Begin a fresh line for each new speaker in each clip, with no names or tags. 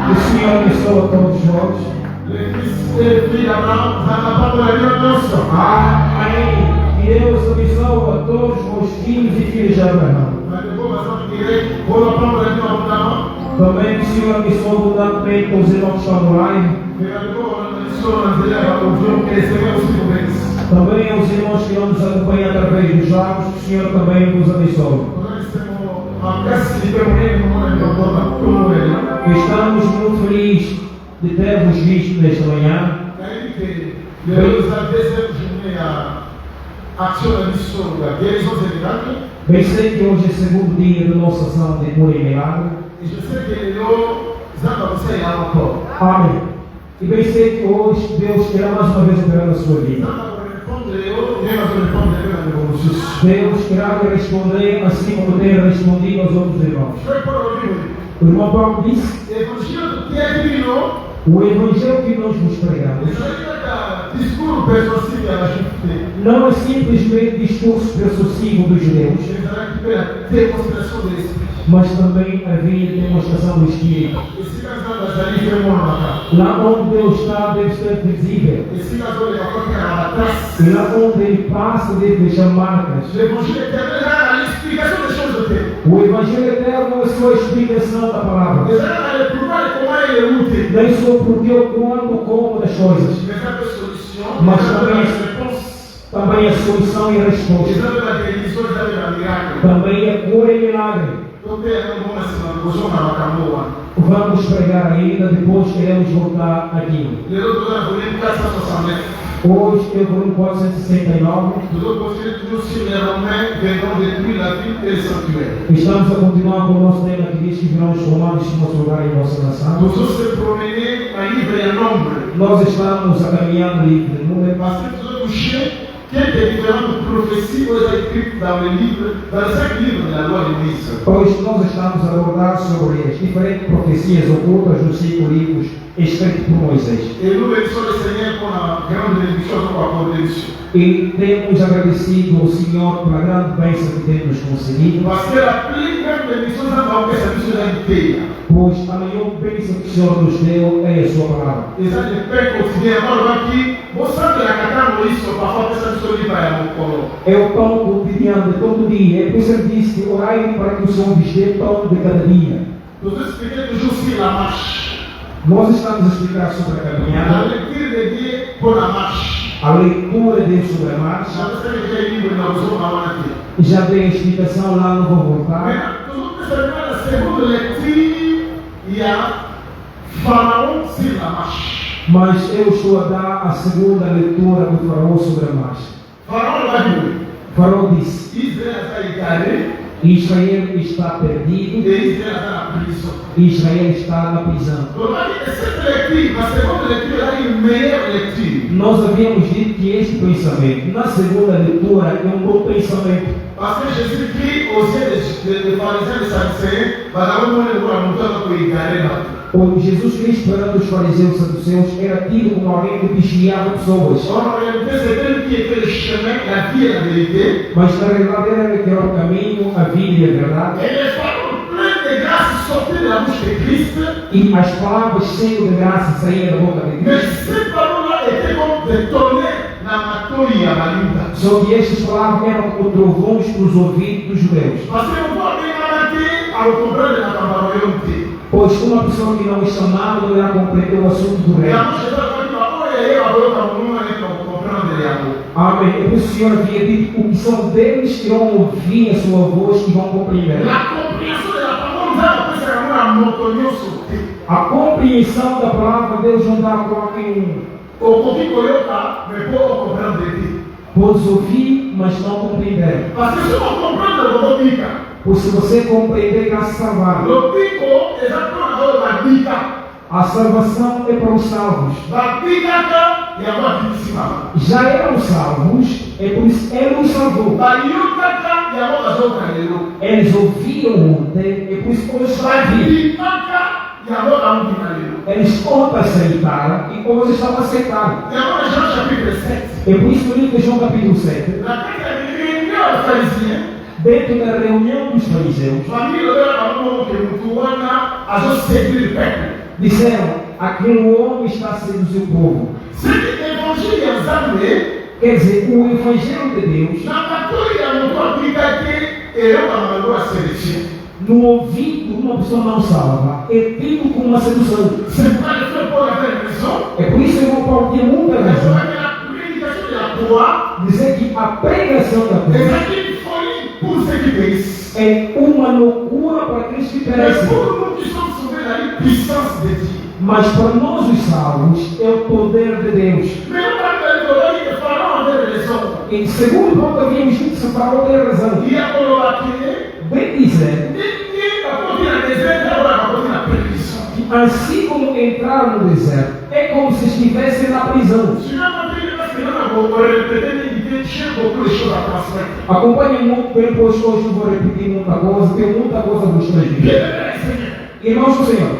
O Senhor abençoa todos nós. Amém. Que Deus abençoe a todos os filhos e filhas de Abraão. Também que o Senhor abençoe abundantemente os irmãos que estão online. Também aos irmãos que não nos acompanham através dos lábios, que o Senhor também nos abençoe. Estamos muito felizes de ter-vos visto nesta manhã. Bem sei que hoje é o segundo dia da nossa ação de cura e milagre. Amém. E bem sei que hoje Deus quer mais uma vez operar na sua vida. Deus querá responder assim como tem respondido aos outros irmãos. O irmão Paulo disse: o evangelho que nós vos pregamos não é simplesmente discurso persuasivo dos judeus, mas também havia demonstração do Espírito. Lá onde Deus está, deve ser visível. E lá onde Ele passa, deve deixar marcas. O Evangelho Eterno é a sua explicação da palavra. Nem só porque eu quando como das coisas, mas também a solução e a resposta. Também a cura e milagre. Vamos pregar ainda, depois queremos voltar aqui. Hoje é o volume 469. Estamos a continuar com o nosso tema que diz que virão os romanos em nosso lugar e nossa nação. Nós estamos a caminhar no livro de número. Hoje nós estamos a abordar sobre as diferentes profecias ocultas nos 5 livros escritos por Moisés. E temos agradecido ao Senhor pela grande bênção que tem nos concedido. Pois a maior bênção que o Senhor nos deu é a sua palavra. É o pão cotidiano de todo dia. É por isso ele disse: orai para que o Senhor vos dê pão de cada dia. Nós estamos a explicar sobre a caminhada, a leitura de sobre a marcha. Já dei a explicação lá, não vou voltar. Mas eu estou a dar a segunda leitura do Faraó sobre a marcha. Faraó disse: Israel está perdido. Israel está na prisão. Nós havíamos dito que este pensamento, na segunda leitura, é um bom pensamento. Pois Jesus Cristo, perante os fariseus e saduceus, era tido como alguém que vigiava pessoas. Mas na realidade era que era o caminho, a vida e a verdade. E as palavras cheias de graça saíam da boca de Cristo. Só que estas palavras eram como trovões para os ouvidos dos judeus. Pois uma pessoa que não é chamada não irá compreender o assunto do reino. Amém. E o Senhor havia dito que são deles que vão ouvir a sua voz e vão compreender. A compreensão da palavra de Deus não dá com alguém. Podes ouvir, mas não compreender. Pois se você compreender, irá se salvar. A salvação é para os salvos. Já eram salvos, é por isso que Ele nos salvou. Eles ouviram ontem, é por isso que hoje está ouvindo. Eles ontem aceitaram e hoje estão aceitando. É por isso que o livro de João capítulo 7, dentro da reunião dos fariseus, Disseram, aquele homem está a seduzir o povo. Quer dizer, o Evangelho de Deus, no ouvido de uma pessoa não salva, é tido como uma sedução. É por isso que o irmão Paulo tinha muita razão dizer que a pregação da cruz é uma loucura para aqueles que perecem. Mas para nós os salvos é o poder de Deus. Em segundo ponto, havíamos dito que se Faraó tem razão. Bem dizer, assim como entraram no deserto, é como se estivessem na prisão. Acompanhe muito bem, pois hoje não vou repetir muita coisa, tem muita coisa a vos transmitir. Irmãos do Senhor,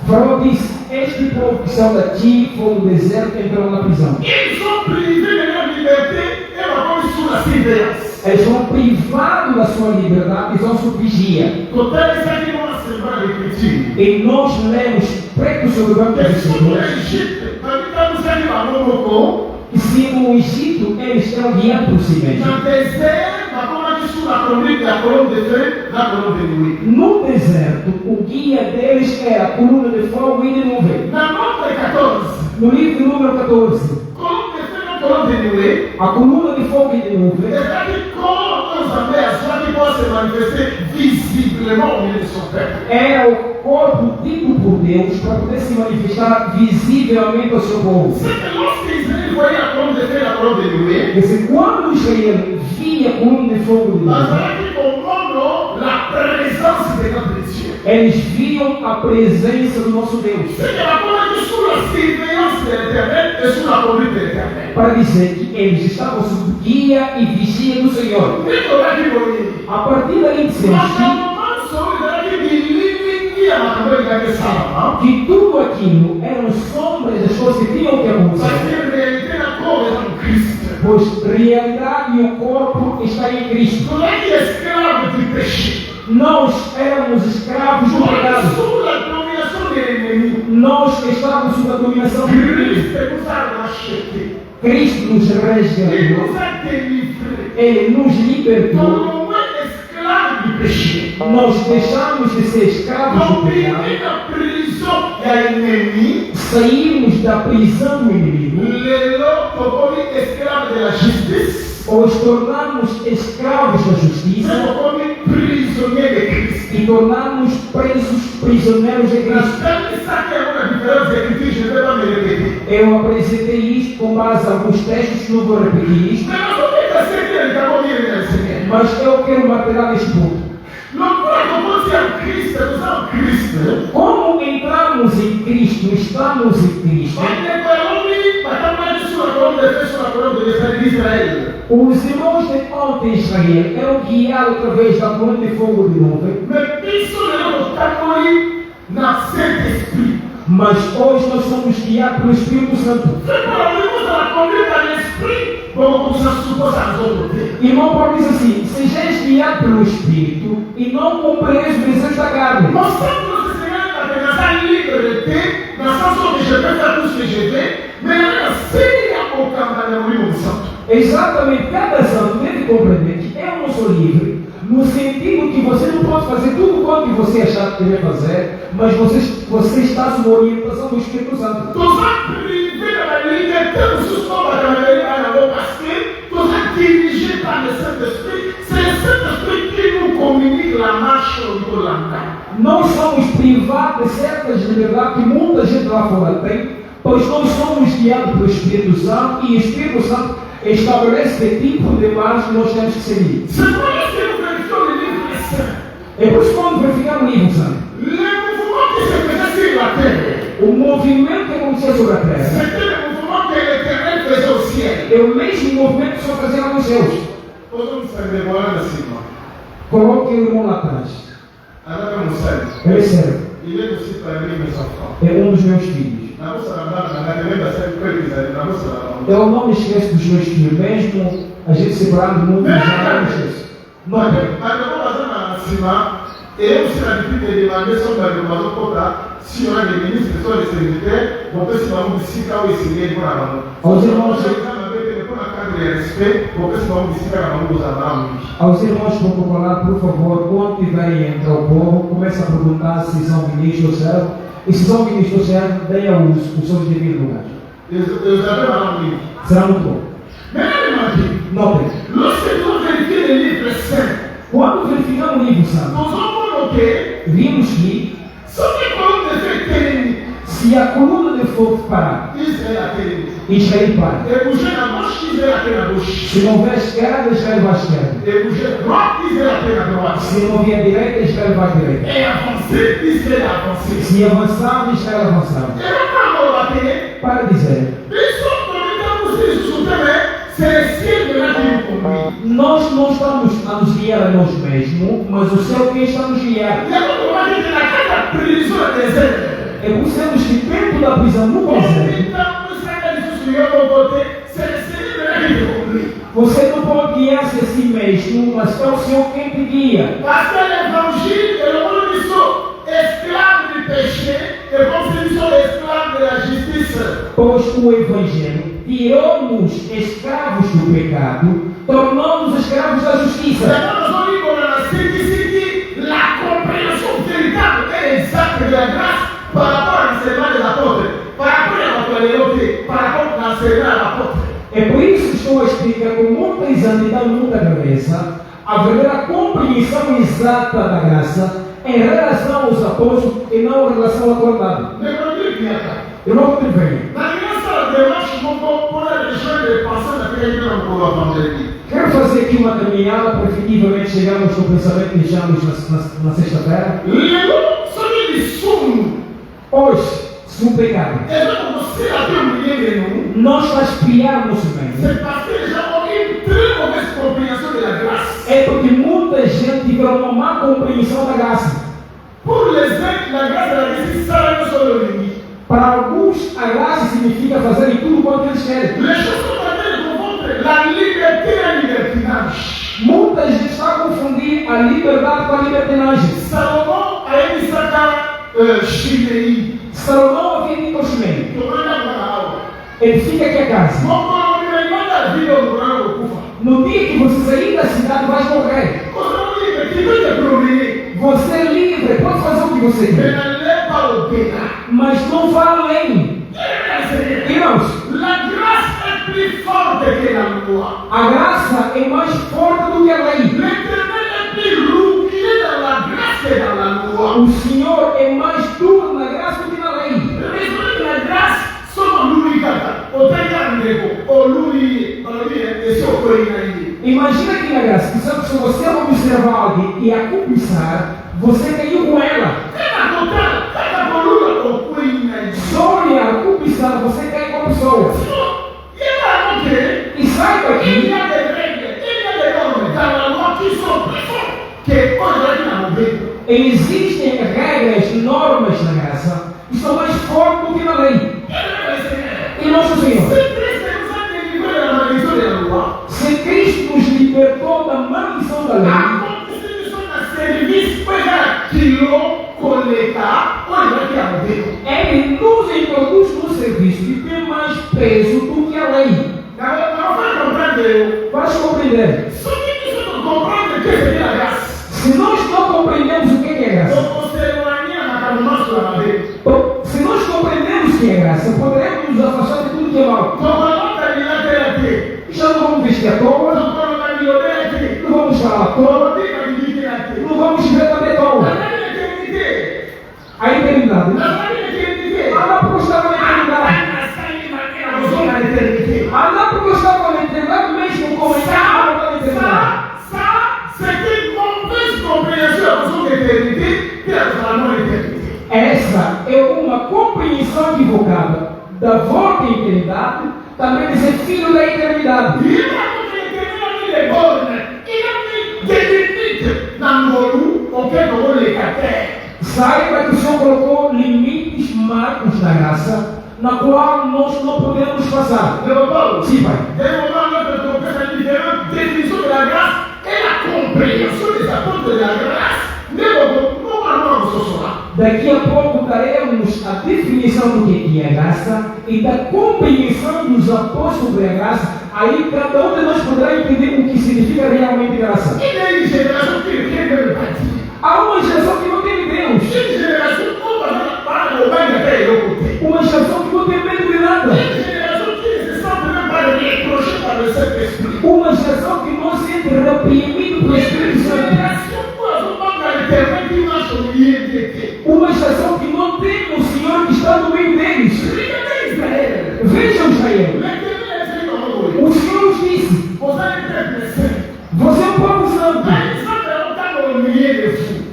Faraó disse: este povo que saiu daqui, foi no deserto e entrou na prisão. Eles foram privados da sua liberdade e são sob vigia. E nós lemos preto sobre branco que se no Egito eles eram guiados por si mesmos. No deserto, o guia deles era a coluna de fogo e de nuvem. No livro número 14, a coluna de fogo e de nuvem era o corpo dito por Deus para poder se manifestar visivelmente ao seu povo. E quando Israel via a coluna de fogo e de nuvem, eles viam a presença do nosso Deus. Para dizer que eles estavam sob guia e vigia do Senhor. A partir daí dizemos que tudo aquilo eram sombras das coisas que tinham que acontecer. Pois realidade e o corpo está em Cristo. Nós éramos escravos do pecado. Nós estávamos sob a dominação de Cristo. Cristo nos resgatou. Ele nos libertou. Nós deixamos de ser escravos do pecado. Saímos da prisão do inimigo. Os tornamos escravos da justiça e tornamos presos, prisioneiros de Cristo. Eu apresentei isto com base em alguns textos, não vou repetir isto, mas eu quero martelar este ponto. Como entramos em Cristo, estamos em Cristo. Os irmãos de ontem em Israel eram guiados através da coluna de fogo de nuvem. Mas hoje nós somos guiados pelo Espírito Santo. Irmão Paulo diz assim: sejais guiados pelo Espírito e não cumprireis os desejos da carne. Exatamente, cada santo deve compreender que eu não sou livre, no sentido que você não pode fazer tudo quanto você achar que deve fazer, mas você está sob a orientação do Espírito Santo. Nós somos privados de certas liberdades que muita gente lá fora tem, pois nós somos guiados pelo Espírito Santo e o Espírito Santo estabelece que tipo de marcha que nós temos que seguir. É por isso que quando verificar o livro santo, o movimento que acontecia sobre a terra é o mesmo movimento que só fazia lá nos céus. Coloque o irmão lá atrás. Ele é servo. É um dos meus filhos. Eu não me esqueço dos meus filhos, mesmo a gente separado do mundo, já não me esqueço. Notem.
Et aussi l'habitude de demander son gouvernement si on a des ministres qui sont des secrétaires, on peut se demander si là où il s'est pour la main.
Aos irmãos, protocolar, por favor, quando tiverem entre o povo, comece a perguntar se são ministros ou servos. E se são ministros ou servos, deem os seus devidos lugares. Será muito bom. Notem. Quando verificamos o livro santo, vimos que se a coluna de fogo parar, Israel para. Se não houver esquerda, Israel vai à esquerda. Se não houver direita, Israel vai à direita. Se avançarmos, Israel avançará. Para dizer, nós não estamos a nos guiar a nós mesmos, mas o céu quem está a nos guiar. É por sermos que dentro da prisão no presente, você não pode guiar-se a si mesmo, mas é o Senhor quem te guia. Pois o Evangelho tirou-nos escravos do pecado, tornou-nos escravos da justiça. É por isso que estou a explicar com muita exatidão, muita cabeça, a verdadeira compreensão exata da graça em relação aos apóstolos e não em relação à atualidade. Eu não intervenho. Quero fazer aqui uma caminhada para efetivamente chegarmos no pensamento que deixamos na sexta-feira. Hoje, se um pecado nós espiarmos bem, é porque muita gente tiver uma má compreensão da graça. Para alguns, a graça significa fazerem tudo quanto eles querem. Muita gente está a confundir a liberdade com a libertinagem. Salomão havia dito ao Shimei: edifica aqui a casa. No dia que você sair da cidade, vai morrer. Você é livre, pode fazer o que você quer, mas não vá além. Irmãos, a graça é mais forte do que a lei. O Senhor é mais duro na graça do que na lei. Imagina que na graça, que se você observar alguém e a cobiçar, você caiu com ela. Só olhar, cobiçar, você cai com a pessoa. E saiba que existem regras, normas na graça que são mais fortes do que na lei. E nosso Senhor, se Cristo nos libertou da maldição da lei, Ele nos introduz no serviço que tem mais peso do que a lei. Vais compreender? Se nós não compreendemos o que é graça, se nós compreendemos o que é graça, poderemos nos afastar de tudo que é mal. Já não vamos vestir à toa, não vamos falar à toa, não vamos viver também à toa. A eternidade. Anda porque eu estava na eternidade. Anda porque eu estava na eternidade mesmo como estava na eternidade. Essa é uma compreensão equivocada da volta à eternidade, também dizer filho da eternidade. Saiba que o Senhor colocou limites marcos na graça, na qual nós não podemos passar. Sim, Pai.
compreensão dessa ponta da graça,
daqui a pouco daremos a definição do que é graça e da compreensão dos apóstolos sobre a graça. Aí cada um de nós poderá entender o que significa realmente graça. Há uma geração que não tem Deus. Uma geração que não tem medo de nada. Uma geração que não se sente reprimido pelo Espírito Santo. Uma geração que não tem o Senhor que está no meio deles. Vejam Israel. O Senhor nos disse: você é um povo santo.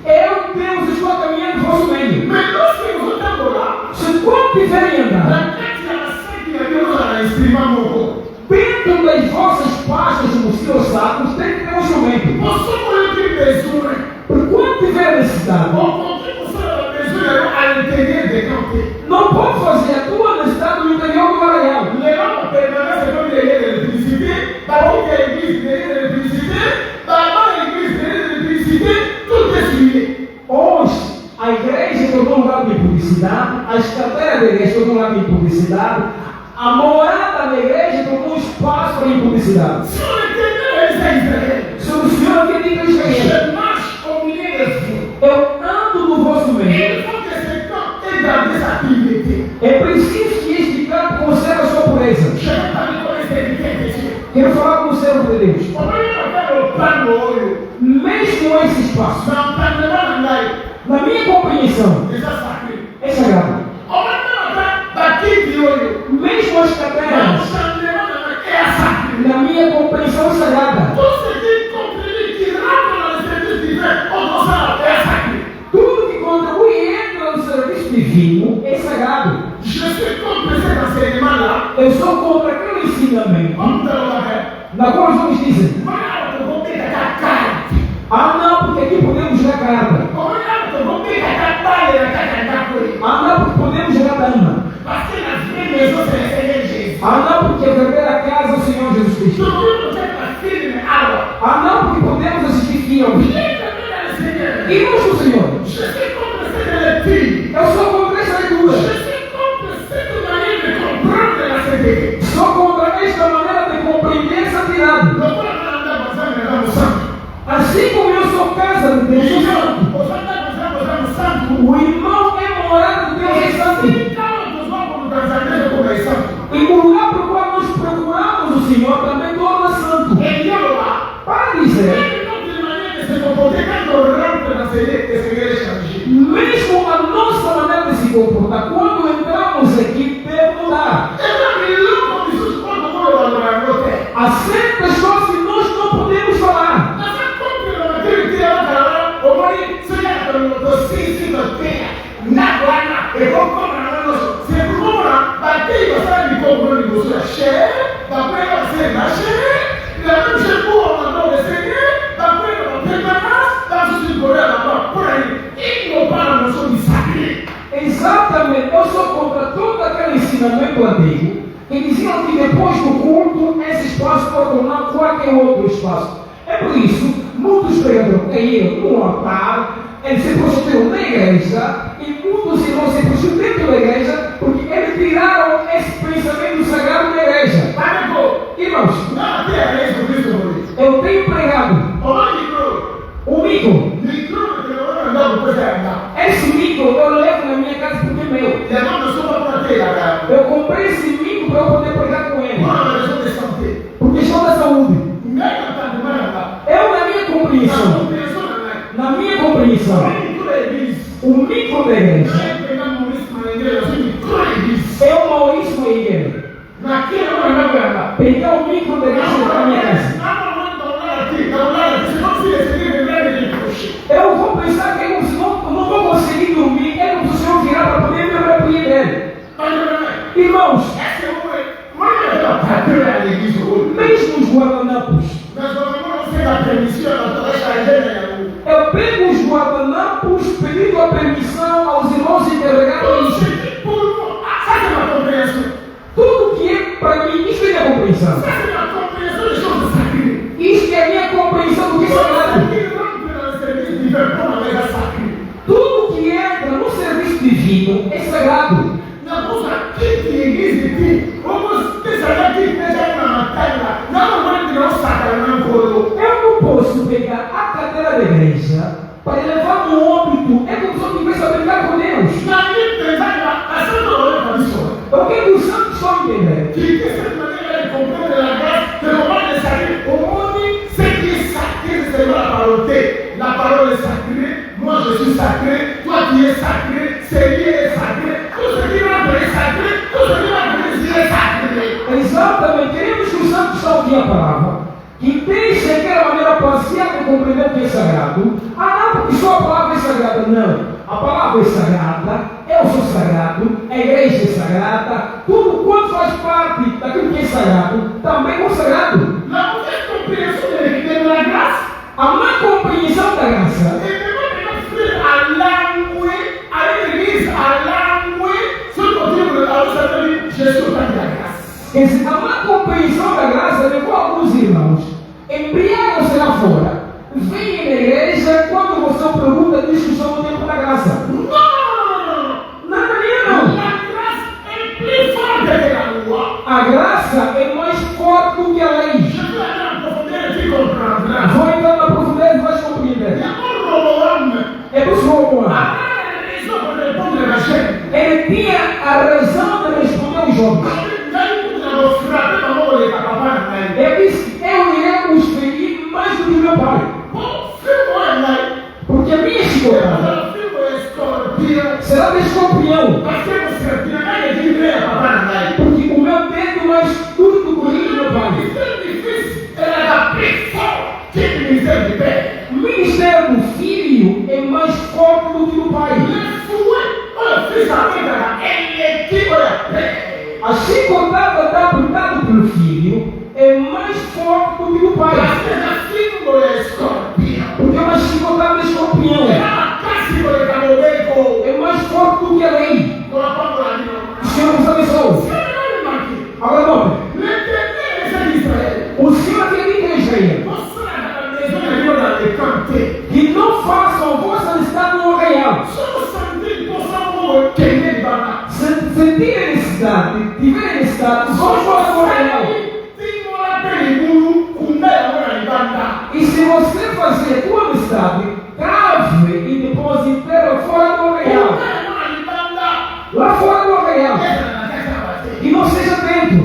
Eu, Deus, estou caminhando no vosso meio. Se quando tiverem andar dentro das vossas pastas nos seus sacos, tem que ter um instrumento. Por quando tiver necessidade, não pode fazer a tua necessidade no interior do arraial. Hoje, a igreja tornou um lugar de publicidade, as cadeiras da igreja tornou um lugar de publicidade, a morada da igreja tornou um espaço para publicidade. Se o Senhor acredita em Israel, eu ando no vosso meio. É preciso que este campo conserve a sua pureza. Quero falar com o servo de Deus. Mesmo esse espaço, na minha compreensão, é sagrado. Mesmo as cadeiras, na minha compreensão, é sagrada. Tudo que contribui entra no serviço divino é sagrado. Eu sou contra aquele ensinamento na qual os homens dizem: ah não, porque aqui podemos jogar carta. Ah não, porque podemos jogar dama. Ah não, porque verdadeira casa é o Senhor Jesus Cristo. Ah não, porque podemos assistir filmes. E nós do Senhor. Eu sou contra essa leitura. Sou contra esta maneira de compreender essa tirada. Assim como eu sou casa de Deus, o irmão é morada de Deus é santo. E o lugar para o qual nós procuramos o Senhor também torna santo. Para dizer, mesmo a nossa maneira de se comportar, quando entramos aqui, deve mudar. Há certas coisas que nós não podemos falar. Exatamente, eu sou contra todo aquele ensinamento antigo que diziam que depois do culto esse espaço pode tornar qualquer outro espaço. É por isso, muitos pregadores caíram no altar, eles se prostituíram na igreja e muitos irmãos se prostituíram dentro da igreja porque eles tiraram esse pensamento sagrado da igreja. Irmãos, eu tenho pregado um micro. Esse micro eu levo na minha casa porque é meu. Eu comprei esse micro para eu poder pregar com ele. Por questão da saúde. Eu, na minha compreensão, o micro da igreja é o Maurício Miguel. Pegar o micro da igreja para minha casa. Eu vou pensar que eu não vou conseguir dormir, é como se o Senhor virar para poder me repreender dele. Irmãos, mesmo os guardanapos, eu pego os guardanapos pedindo a permissão aos irmãos encarregados. Tudo que é para mim, isso é minha compreensão. Isso é a minha compreensão do que é sagrado.
veut prendre avec la sacrée.
Tudo que entra no serviço divino é sagrado.
La cosa qui l'église de Dieu, comment que ça va dire que j'ai une montagne là, non, on va dire sacrament colo.
Eu não posso pegar a cadeira da igreja para levar um óbito. É como se eu tivesse a brincar com Deus.
Na minha pensar là, à ce moment-là, pas sûr.
O que é que os santos estão entendendo?
Qui de cette manière elle comprend de la grâce, que le moment est sacré. Au monde, ce qui est sacré, c'est seulement la parole. La parole est sacrée, moi je suis sacré, toi tu es sacré, Seigneur est sacré, tout ce qui va être sacré, tout ce qui va être est sacré.
Exatamente. Queremos que os santos estão aqui a palavra. Que deixem aquela maneira parcial de compreender o que é sagrado. Ah, não, porque só a palavra é sagrada. Não. A palavra é sagrada, eu sou sagrado, a igreja é sagrada, tudo quanto faz parte daquilo que é sagrado, também é sagrado.
La mauvaise compréhension de la grâce,
A má compreensão da graça
et même à l'angoué, à l'église, à l'angoué, ce qu'on dit, alors ça veut dire, je suis au temps de la grâce.
quer dizer, a má compreensão da graça levou alguns irmãos, embriagam-se lá fora, vêm na igreja, quando você pergunta, diz que estão no tempo da graça.
Non, non, non, non.
Nada disso não.
La grâce est plus forte que la loi.
A graça é mais forte do que a lei.
Je peux aller en profondeur et tu comprendras.
Vou entrar na profundidade e vais compreender.
Il y a un Roboam.
É por isso que eu
Ah, raison pour répondre à la chaîne.
Ele tinha a razão de responder aos jovens. Ele disse, eu irei os ferir mais do que meu pai. Porque a minha chicotada será de escorpião. Porque o meu dedo mais duro do que meu pai. O ministério do filho é mais forte do que o pai. A chicotada dada pelo filho é mais forte do que o pai. Porque uma chicotada de escorpião é mais forte do que a lei. O Senhor nos abençoe. Agora note, o Senhor tem dito a Israel que não façam a vossa necessidade no arraial. Se sentirem necessidade, tiverem necessidade, vão fora do arraial. E se você fazer a tua necessidade, cave e depois enterra fora do arraial. Lá fora do arraial. E não seja atento.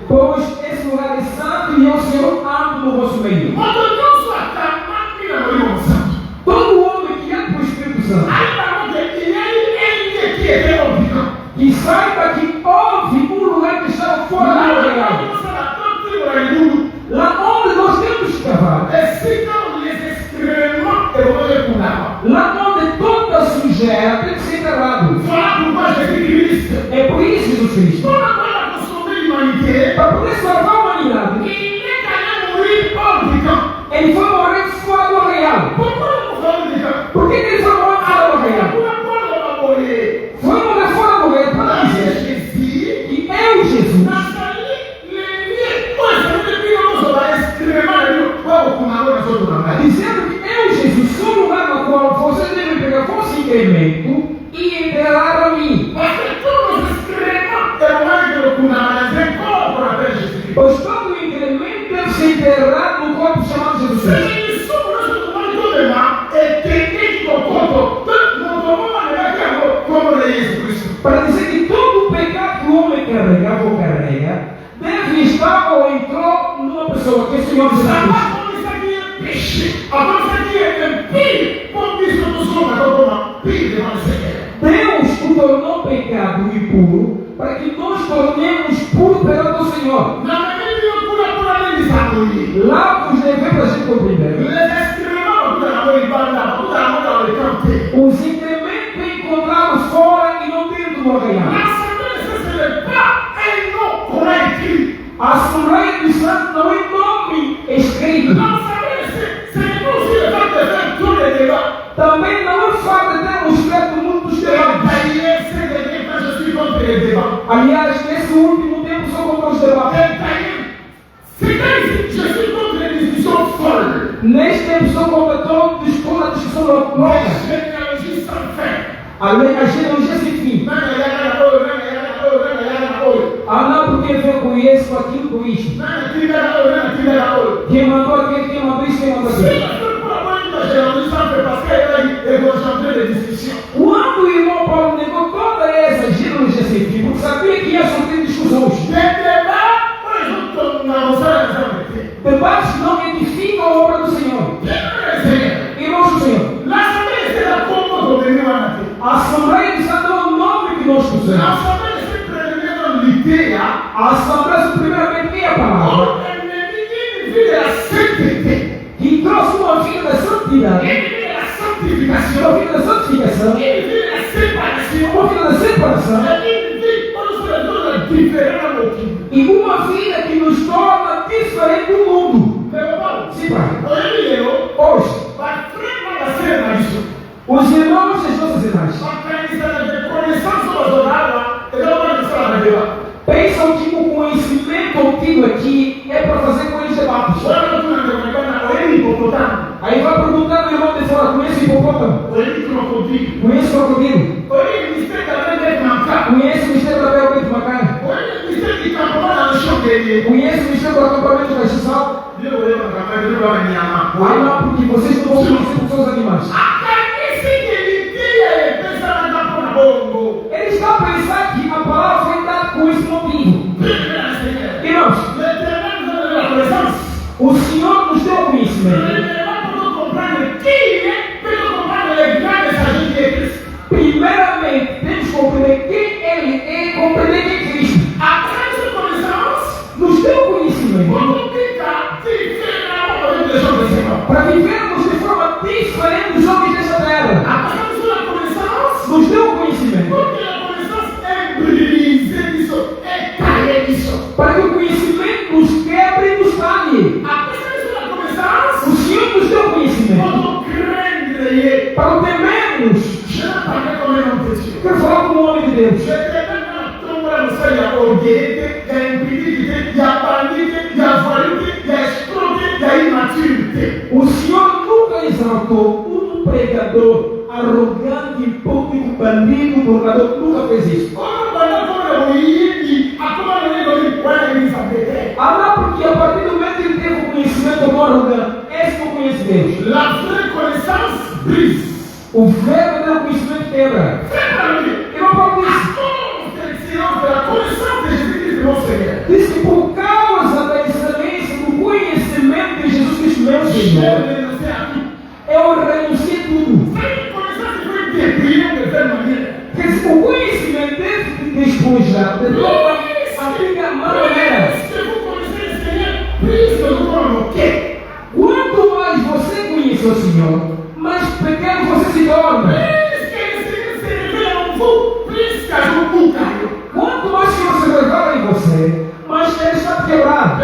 Pois esse lugar é santo e é o Senhor anda no vosso meio. Todo homem que anda para o Espírito Santo, que saiba que houve um lugar que estava fora do arraial. Lá onde nós temos que cavar. Lá onde toda a sujeira tem que ser enterrado. É por isso Jesus Cristo. Para poder salvar a humanidade, ele foi morrer fora do arraial. Por que ele foi morrer fora do arraial? Foi morrer fora do arraial para dizer que eu, Jesus, dizendo que eu, Jesus, sou o lugar no qual vocês devem pegar vosso incremento e enterrar a mim. Pois todo o incremento deve ser enterrado no corpo chamado Jesus Cristo. Para dizer que todo o pecado que o homem carregava ou carrega deve estar ou entrou numa pessoa que é o Senhor Jesus Cristo. Deus o tornou pecado impuro para que nós tornemos puro perante o Senhor. Lá vos levei para a gente compreender. Os incrementos encontrados fora e não dentro do arraial. A Assembleia dos Santos não é nome escrito. Também não é fato de termos feito muitos debates. Aliás, nesse último tempo só contra os debates. Neste tempo são completou toda a discussão louca.
Les généalogies sans fin.
A genealogia sem fim. Ah, não, porque eu conheço com aquilo, com isso. Quem mandou aquele, quem mandou isso, quem mandou aquilo. Quando o irmão Paulo negou toda essa genealogia sem fim, porque sabia que ia sofrer discussões. Debates não edificam a obra do Senhor. Irmãos do Senhor. A Assembleia está dando o nome que nós pusemos. A Assembleia primeiramente é a palavra. Que trouxe uma vida da santidade. Uma vida da santificação. Uma vida da separação. E uma vida que nos torna diferente do mundo. Sim, pai. Hoje, os irmãos das nossas irmãs pensam que o conhecimento obtido aqui é para fazer com eles debates. Aí vai perguntar ao irmão de fora: conhece hipopótamo? Conhece crocodilo? Conhece o mistério da Bel Bento Macai? Conhece o mistério do acampamento da Xisal? Ah, não, porque vocês não vão conhecer os seus animais. Ele está a pensar que a palavra foi dada com esse motivo. Irmãos, o Senhor nos deu conhecimento. Primeiramente, temos que compreender quem Ele é e compreender quem é Cristo. Nos deu conhecimento para vivermos de forma diferente dos homens desta terra. Nos deu conhecimento para que o conhecimento nos quebre e nos talhe. O Senhor nos deu conhecimento para o temermos. Quero falar como um homem de Deus. O Senhor nunca exaltou um pregador arrogante, público, bandido, burlador. Nunca fez isso. Ah, não, porque a partir do momento que ele teve o conhecimento do arrogante, esse não conhece Deus. O verdadeiro conhecimento quebra. E não pode dizer. Diz que por causa da excelência do conhecimento de Jesus Cristo, meu Senhor, eu renunciei tudo. Quer dizer, o conhecimento deve te despojar de toda a maneira. Quanto mais você conhece o Senhor, mais pequeno você se torna. Quanto mais que você revela em você, mais ele está quebrado.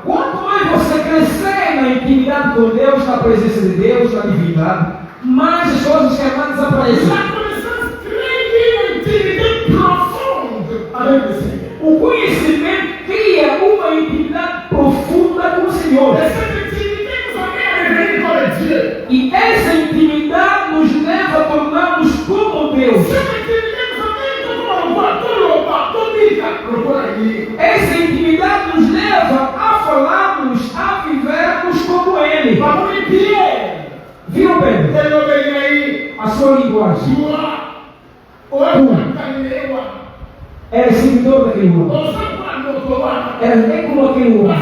Quanto mais você crescer na intimidade com Deus, na presença de Deus, na divindade, mais as coisas que não desaparecem. O conhecimento cria uma intimidade profunda com o Senhor. E essa intimidade nos leva a tornarmos como Deus. Essa intimidade nos leva a falarmos, a vivermos como Ele. Viram bem? A sua linguagem. Era seguidor daquele homem. Era nem como aquele homem.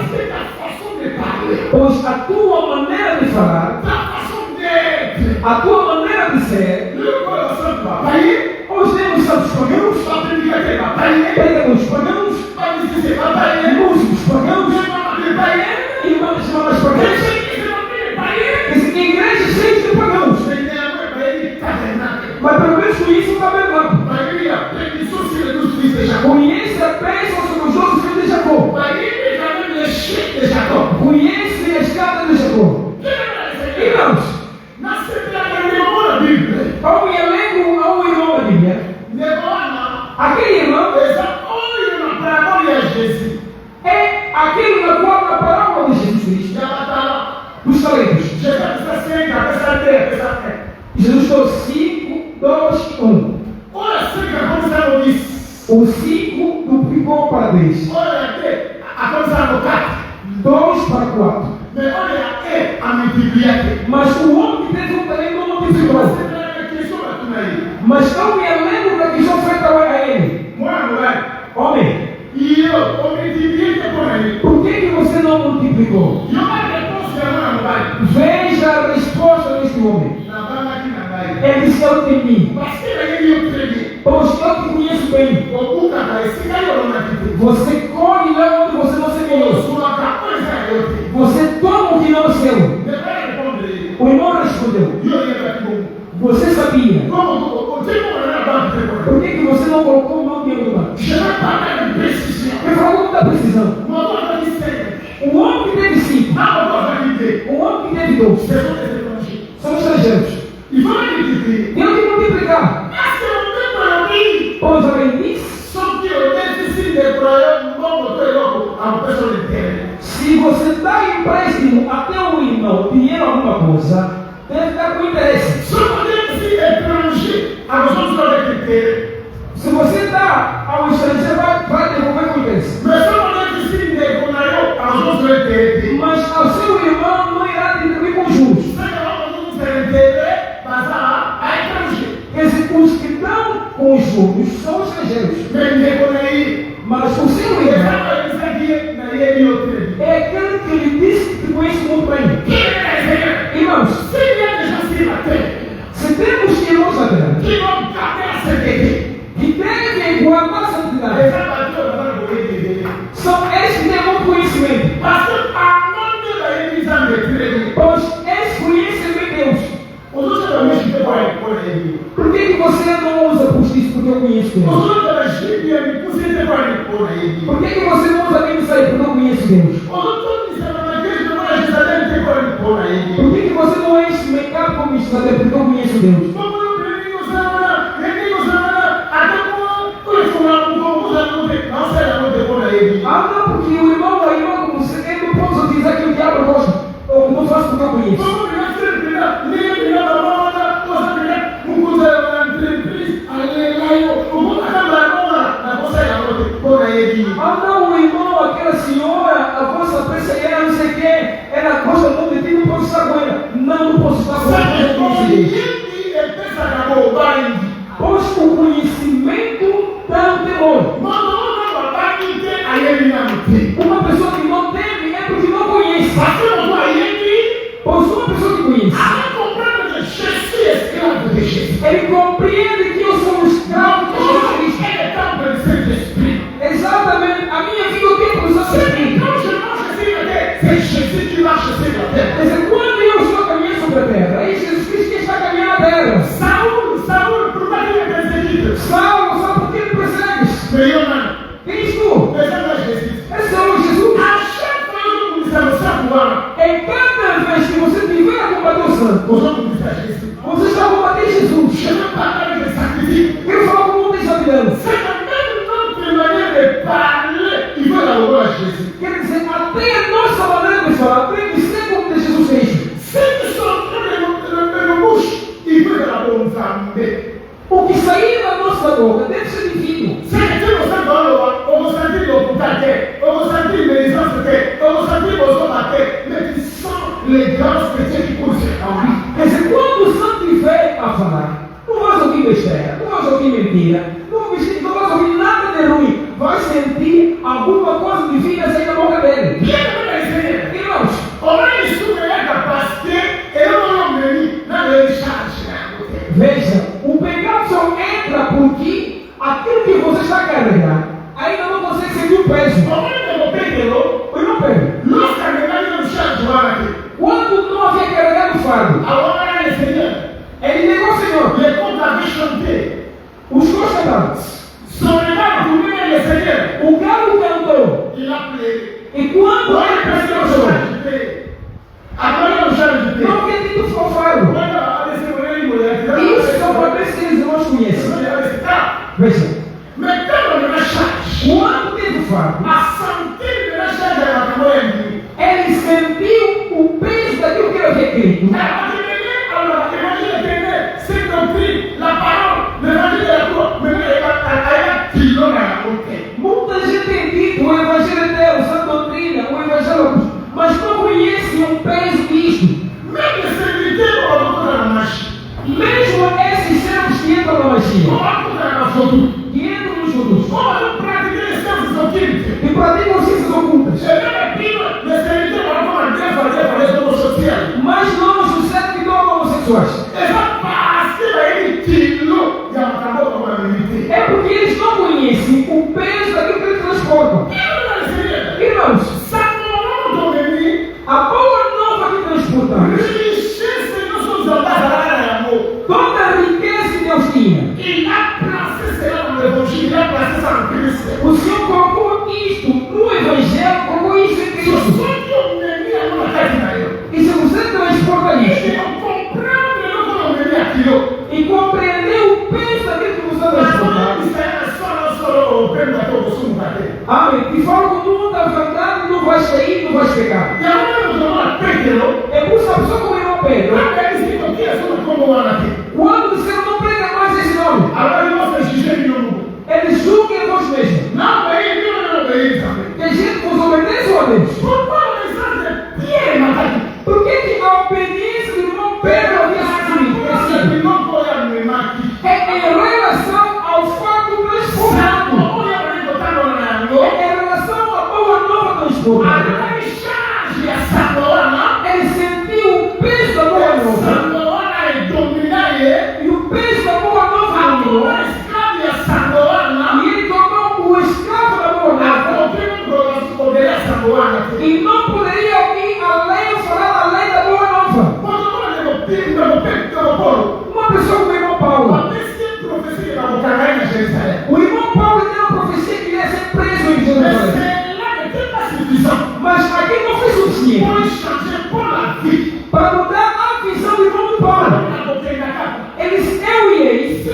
Pois a tua maneira de falar, a tua maneira de ser, hoje temos santos pagãos, pregamos pagãos, músicos pagãos, irmãos chamadas pagãs. Em igrejas cheias de pagãos. Mas pelo menos conhece o tabernáculo. Conhece a bênção sobre os outros filhos de Jacó. Conhece a escada de Jacó. Irmãos, há um elenco, há um irmão da Bíblia. Aquele irmão 5 duplicou para 10.
Olha aqui, a coisa no 4.
2 para 4.
Mas olha aqui, a multiplicar.
Mas o homem que teve um talento não multiplicou.
Você não é que isso é tudo aí.
Mas não me lembro da questão feita a ele. Homem,
E eu multipliquei por aí.
por que você não multiplicou?
E uma resposta vai.
Veja a resposta deste homem.
Na banda aqui na Bahia.
Ele disse: eu temi,
Mas que aí eu tremi.
pois eu te conheço bem.
O Cuca vai se caiu na vida.
Você colhe lá onde você não semeou.
Sua coisa eu tenho.
Você toma o que não é seu.
Depois responder.
O irmão respondeu:
E eu ia aqui.
você sabia.
Como tem uma na banca.
Por que você não colocou o meu dinheiro no banco?
Já vai pagar de precisão.
Ele falou com muita precisão.
Uma coisa de ser.
O homem que teve 5,
Uma coisa de ter.
o homem que teve 2, são estrangeiros.
E vai me dizer.
Tem que multiplicar.
Mas eu não tenho para mim.
Pois além disso,
Só que eu tenho que se decorar um bom motor logo a uma pessoa inteira.
se você dá empréstimo até o irmão, dinheiro alguma coisa, deve dar com interesse.
Só podemos se estranger a nós vamos ter.
Se você dá ao estrangeiro, vai devolver com interesse.
Mas só podemos se decorar a nós vamos ter.
Mas ao seu irmão não irá retribuir com juros. Quer dizer, os que dão com os juros são estrangeiros. Mas o seu irmão é aquele que lhe disse que te conhece muito bem. Irmãos, se temos irmãos na terra que devem guardar a santidade, são esses que têm muito conhecimento. Pois eles conhecem bem Deus. Por que você não usa justiça porque eu conheço Deus? Por que você não usa bem isso aí porque eu conheço Deus? Por que você não enche o mercado como isso até porque eu conheço Deus? Ah, não, porque o irmão da irmã, como você quer, não pode utilizar que o diabo gosta. Ou não faz porque eu conheço. Ah, não, o irmão, aquela senhora, a vossa pressa era não sei o que, ela gosta muito de ti, não posso estar com ela. Não posso estar com ela. Pois o conhecimento dá o temor. Uma pessoa que não teme é porque não conhece. Pois uma pessoa que conhece, ele compreende que eu sou um escravo de Jesus Cristo. Exatamente, a minha vida o tempo do seu Espírito. Quer dizer, quando eu estou caminhando sobre a terra, é Jesus Cristo que está caminhando a terra. Saulo, sabe por que me persegues? Cristo, é Senhor Jesus. Em cada vez que você tiver a combater o santo, você está combatendo Jesus. Eu falo com muita exatidão. Quer dizer, até a nossa maneira de falar tem que ser como de Jesus Cristo. O que sair da nossa boca deve ser divino. Quer dizer, quando o santo tiver a falar, não vais ouvir besteira, não vais ouvir mentira, não vais ouvir nada de ruim, vais sentir alguma coisa divina sair da boca dele. Irmãos, veja, o pecado só entra porque aquilo que você está carregando ainda não consegue sentir o peso. O irmão Pedro, quando não havia carregado o fardo, ele negou ao Senhor. Os dois cantaram. O galo cantou. E quando ele percebeu o Senhor, não havia tido o fardo. Isso só para ver se eles irmãos conhecem. Veja, quando teve o fardo, ele sentiu o peso daquilo que ele havia querido.
parole.
Muita gente tem dito o Evangelho é Deus, a doutrina, o Evangelho, mas não conhece o peso disto.
Même les serviteurs ont rencontré la magie.
Mesmo esses servos que entram na
On
magia,
va rencontrer la photo.
que entram nos judos,
On va pratiquer les services occultes.
que praticam ciências ocultas,
Et même la Bible, les serviteurs vont rencontrer des homosexuels.
mas não os servos que tornam homossexuais.
Et ça parce que les kilos, il y a un travail comme la vérité.
É porque eles não conhecem o peso daquilo que eles transportam. Irmãos, a boa nova que transportamos, toda a riqueza que Deus tinha, o Senhor colocou isto no Evangelho, colocou isso em Cristo. E se você transporta isto e compreender o peso daquilo que você transporta, amém, e fala com mundo da verdade, não vai sair, não vai pecar. É por isso a pessoa como irmão Pedro, quando você não prega mais esse nome, eles julgam em vós mesmos. Que a gente vos obedece ou a Deus? Por que que a obediência do irmão Pedro havia sido é em relação ao fato transformado, é em relação à boa nova transformada. Ele sentiu o peso da boa nova e o peso da boa nova e ele tornou o escravo da boa nova e não poderia ir além ou falar além da boa nova. Uma pessoa como o irmão Paulo, o irmão Paulo tem uma profecia que ele ia ser preso em Jerusalém, mas aquilo não foi suficiente para mudar a visão do irmão Paulo. Eles, eu e eles, se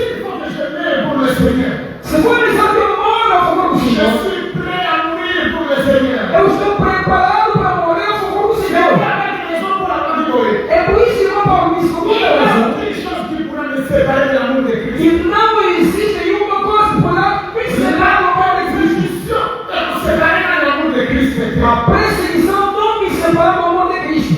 for necessário que eu moro a favor do Senhor, eu estou preparado para morrer a favor do Senhor. É por isso que o irmão Paulo disse com muita razão que não existe nenhuma coisa que poderá me separar do amor de Cristo. A perseguição não me separa do amor de Cristo.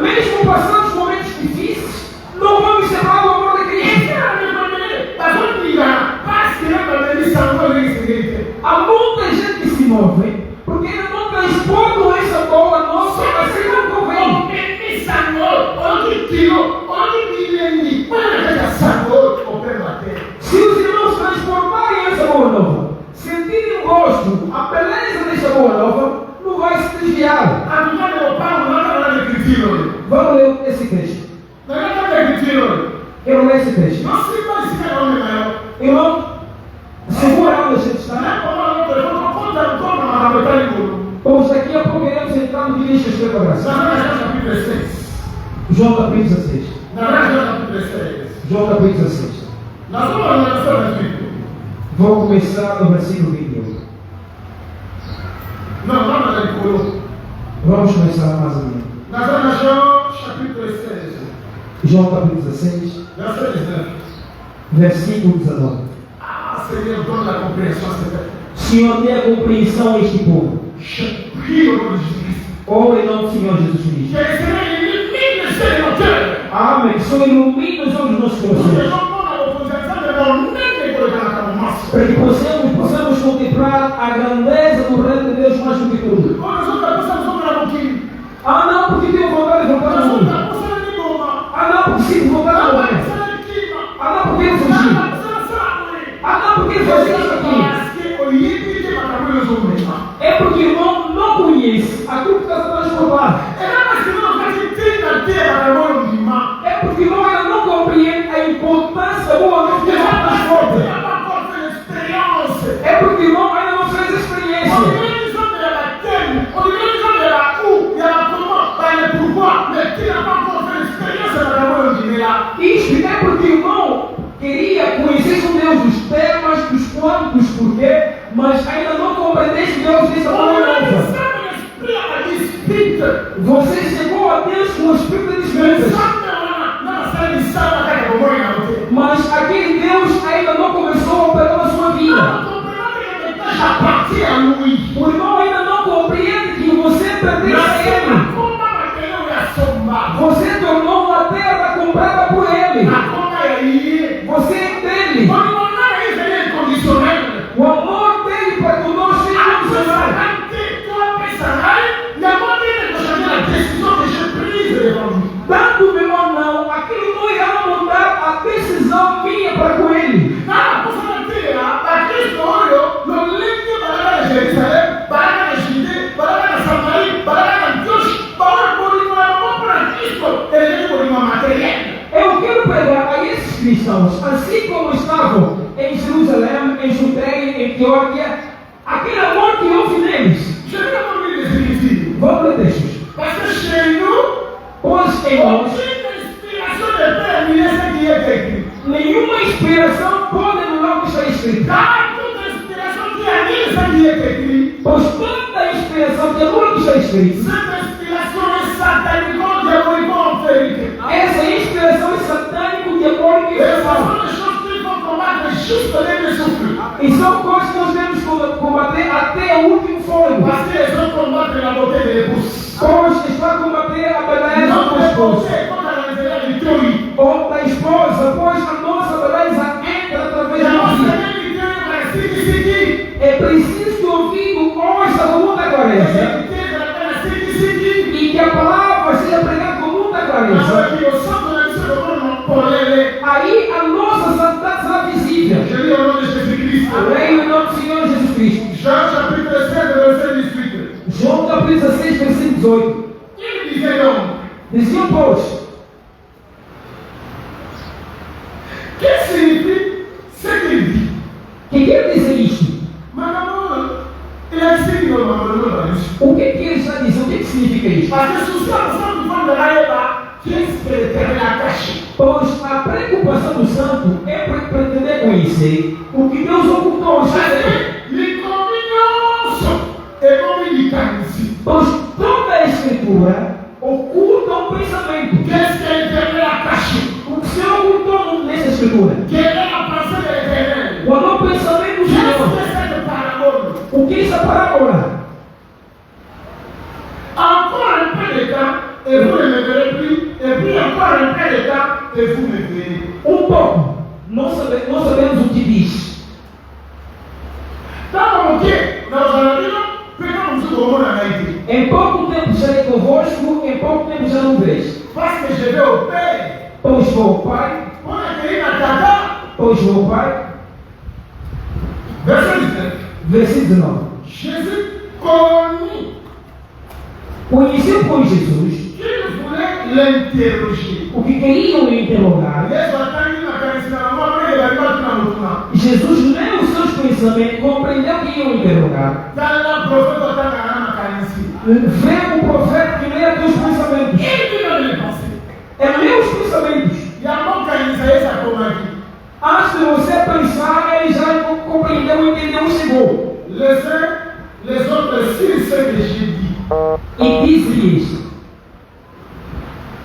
Mesmo passando os momentos difíceis, não vou me separar do amor de Cristo. Há muita gente que se move porque ainda não transportam essa boa nossa assim não convém. Se os irmãos transformarem essa boa nova, sentirem o gosto, a beleza dessa boa nova, não vai se desviar. Vamos ler esse texto. Eu vou ler esse texto. Irmão, segura onde a gente está. Pois daqui a pouco iremos entrar no que diz respeito à graça. João capítulo 16. João capítulo 16. Vou começar no versículo 21. Vamos começar mais ou menos. João capítulo 16, versículo 19. Senhor, dê a compreensão a este povo. Ora em nome do Senhor Jesus Cristo. Amém. Que o Senhor ilumine os olhos dos nossos corações, para que possamos contemplar a grandeza do reino de Deus mais do que tudo. Ah, não, porque tenho vontade de voltar ao mundo. Ah, não, porque sinto vontade de morrer. Ah, não, porque eu fugi. Ah, não, porque eu fazer isso aqui. É porque o irmão não conhece aquilo que está sendo transformado. É porque o irmão ainda não compreende a importância da boa nova que Deus transporta. É porque o irmão ainda não fez a experiência. Isto é porque o irmão queria conhecer o Deus dos temas, dos quantos, dos porquê, mas ainda não compreendeste Deus dessa boa nova. Você chegou a Deus com o espírito de descrença. Mas aquele Deus que olha aquele amor que houve neles.
Je vais pas vous dire ici.
Vamos ler textos.
Parce que chez nous,
Pois em nós,
aucune inspiration ne peut annuler ce qui est écrit.
nenhuma inspiração pode anular o que está escrito.
Car toute inspiration qui annule ce qui est écrit,
Pois toda inspiração que anula o que está escrito,
cette inspiration est satanico-diabolique en vérité.
essa inspiração é satânico, diabólico e
Et ce
falsa.
sont des choses qu'il faut combattre juste les souffles.
E são coisas que nós devemos combater até o último fôlego.
Parce qu'ils ont combattre la beauté de l'épouse.
Pois está a combater a beleza
Notre
do esposo.
pensée contre la misère du théorie.
Ou da esposa, pois a nossa beleza entra através
Et
da
on
vida.
sait que Dieu est siki-siki.
É preciso que o ouvido ouça com muita
Et
clareza
que Dieu est siki-siki.
e que a palavra seja pregada com muita clareza.
Alors qu'il au centre de ce monde, pour les.
Aí a nossa santidade será visível.
Je lis au nom de Jésus-Christ.
Amém? Em nome do Senhor Jesus Cristo.
Jean chapitre 7, verset 18.
João capítulo 16, versículo 18.
Il disait donc,
Diziam, pois,
que signifie ce qu'il dit?
que quer dizer isto?
Maman, il a dit que maman,
O que ele está dizendo? O que significa isto?
parce que sous ça, nous sommes de là, qu'est-ce que l'Éternel a caché?
Pois a preocupação do santo é pretender conhecer o que Deus ocultou aos
Parce
seus.
que les communions et communicants ici.
Pois toda a escritura oculta um pensamento.
Qu'est-ce que l'Éternel a caché?
O que o Senhor ocultou nessa escritura?
Quelle est la pensée de l'Éternel?
Qual é o pensamento do
Qu'est-ce
Senhor?
que c'est cette parabole?
O que é essa parábola?
Encore un peu de temps, et vous ne me verrez plus. Et puis encore un peu de temps, et vous me verrez.
Pouco. Não sabemos o que diz.
Dans mon pied, dans un avion, pegamos o comum na Haïti.
Em pouco tempo estarei convosco, em pouco tempo já não vês.
Parce que je vais au Père.
Pois vou ao Pai,
On a créé un tata.
pois vou ao Pai.
Verset 19.
Versículo 19.
Jésus connut
Conheceu, pois, Jesus
qu'il voulait l'interroger.
o que queriam lhe interrogar.
Yesu atani na kanisa na mama ile alikuwa tunamtuma.
Jesus leu os seus pensamentos, compreendeu que iam interrogar.
Tala profeta ataka na kanisa.
Vê o profeta que lê teus pensamentos.
Ele que não lhe pensou.
É ler os pensamentos.
E a mão kanisa essa como aqui.
Antes de você pensar, ele já compreendeu, entendeu e chegou.
Les autres, s'ils savent que j'ai dit.
E disse-lhes: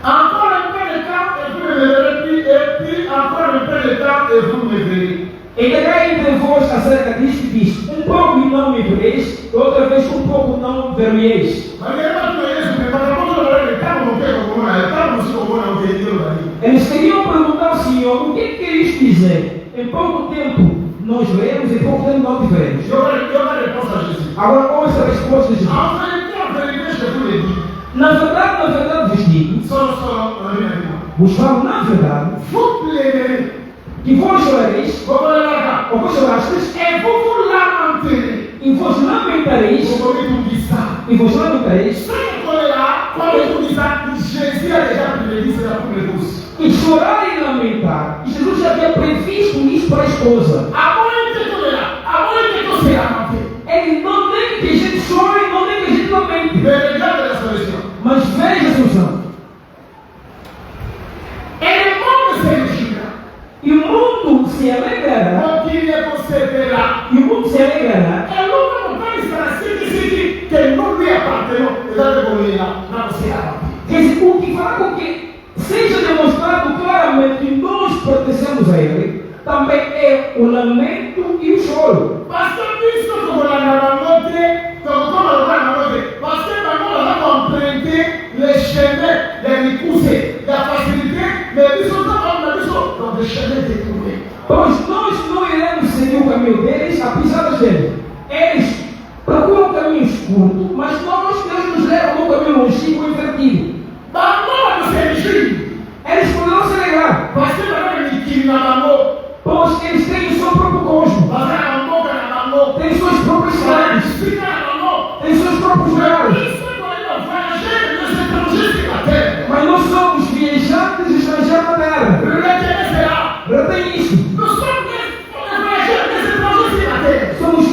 Encore un peu de temps et vous me verrez plus, et puis encore un peu de temps et vous me verrez.
Entregai entre vós acerca disto e disto. Um pouco e não me vereis, outra vez um pouco não vereis.
Mas ele não tinha isso, porque para todo mundo ele estava no pé como uma, ele estava no seu como uma, o que ele ali.
Eles queriam perguntar ao Senhor: o que quer isto dizer? Em pouco tempo nós veremos, em pouco tempo não te veremos.
Eu vou resposta a Jesus.
Agora ouça a resposta de Jesus.
En vérité, je vous l'ai dit.
Na verdade vos digo,
Solo, na minha vida.
vos falo na verdade,
Vous plaiderez.
que vós chorareis,
Vou lá.
ou vós chorastes,
Et vous vous lamenterez.
e vos lamentareis,
Vous me dites ça.
e vos lamentareis,
Ceux qui sont là, quand ils disent ça, Jésus a déjà prédit cela pour les tous.
e chorar e lamentar. E Jesus já havia previsto isso para a esposa.
A mãe de tudo lá, a mãe de tudo se lamentar.
Ele não tem que a gente chore, não tem que a gente lamente.
Mais regarde la solution.
Mas veja a solução.
Et le monde se réjouira.
E o mundo se alegrará.
Donc il est conservé là.
E o mundo se alegrará.
Et l'homme ne peut pas dire que nous lui appartenons. Et là, le là, non, c'est là.
Quer dizer, o que fará com que seja demonstrado claramente que nós pertencemos a Ele, também é o lamento e o choro.
Parce que puisque comme on a montré, comme on a montré, parce que maintenant on a emprunté les chemins, les repousser, la facilité, mais ils sont dans des chemins détournés.
Pois nós não iremos seguir o caminho deles, a pisadas deles. Eles procuram caminhos curtos, mas nós, Deus nos leva no caminho longínquo e invertido.
Maintenant, on se réjouit.
Eles poderão se alegrar,
Parce que maintenant, il n'a pas mot.
pois eles têm o seu próprio cosmos,
Parce que la mot, elle n'a pas mot.
têm suas próprias cidades,
Si elle n'a pas mot.
têm seus próprios lugares. Mas nós somos viajantes e estrangeiros na terra. Retém isso. Somos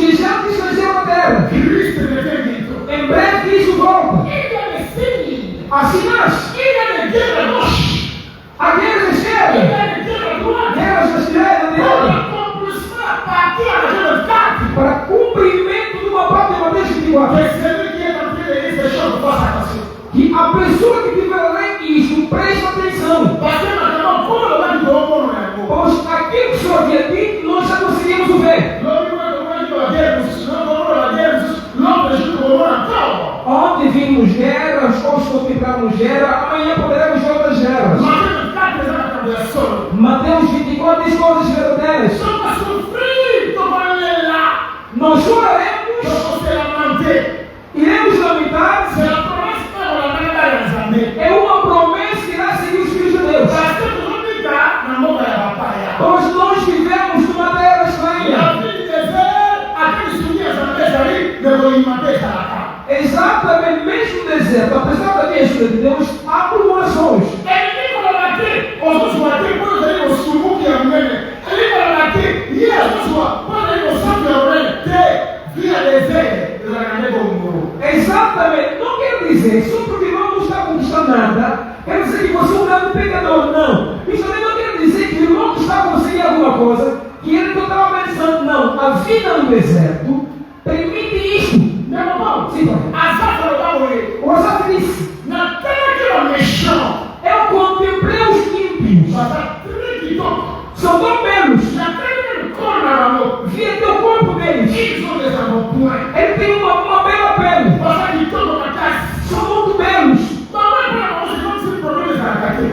Exatamente. Não quer dizer, só porque o irmão não está conquistando nada, quer dizer que você é um grande pecador. Não. Isso também não quer dizer que o irmão não está conseguindo alguma coisa, que ele é totalmente santo. Não. A vida no deserto permite isto.
Meu irmão,
Sim, pai.
o
O Asaf disse:
na terra méchant,
eu contemplei os ímpios. São tão belos. Via teu corpo deles. Ele tem uma bela pele. São muito belos.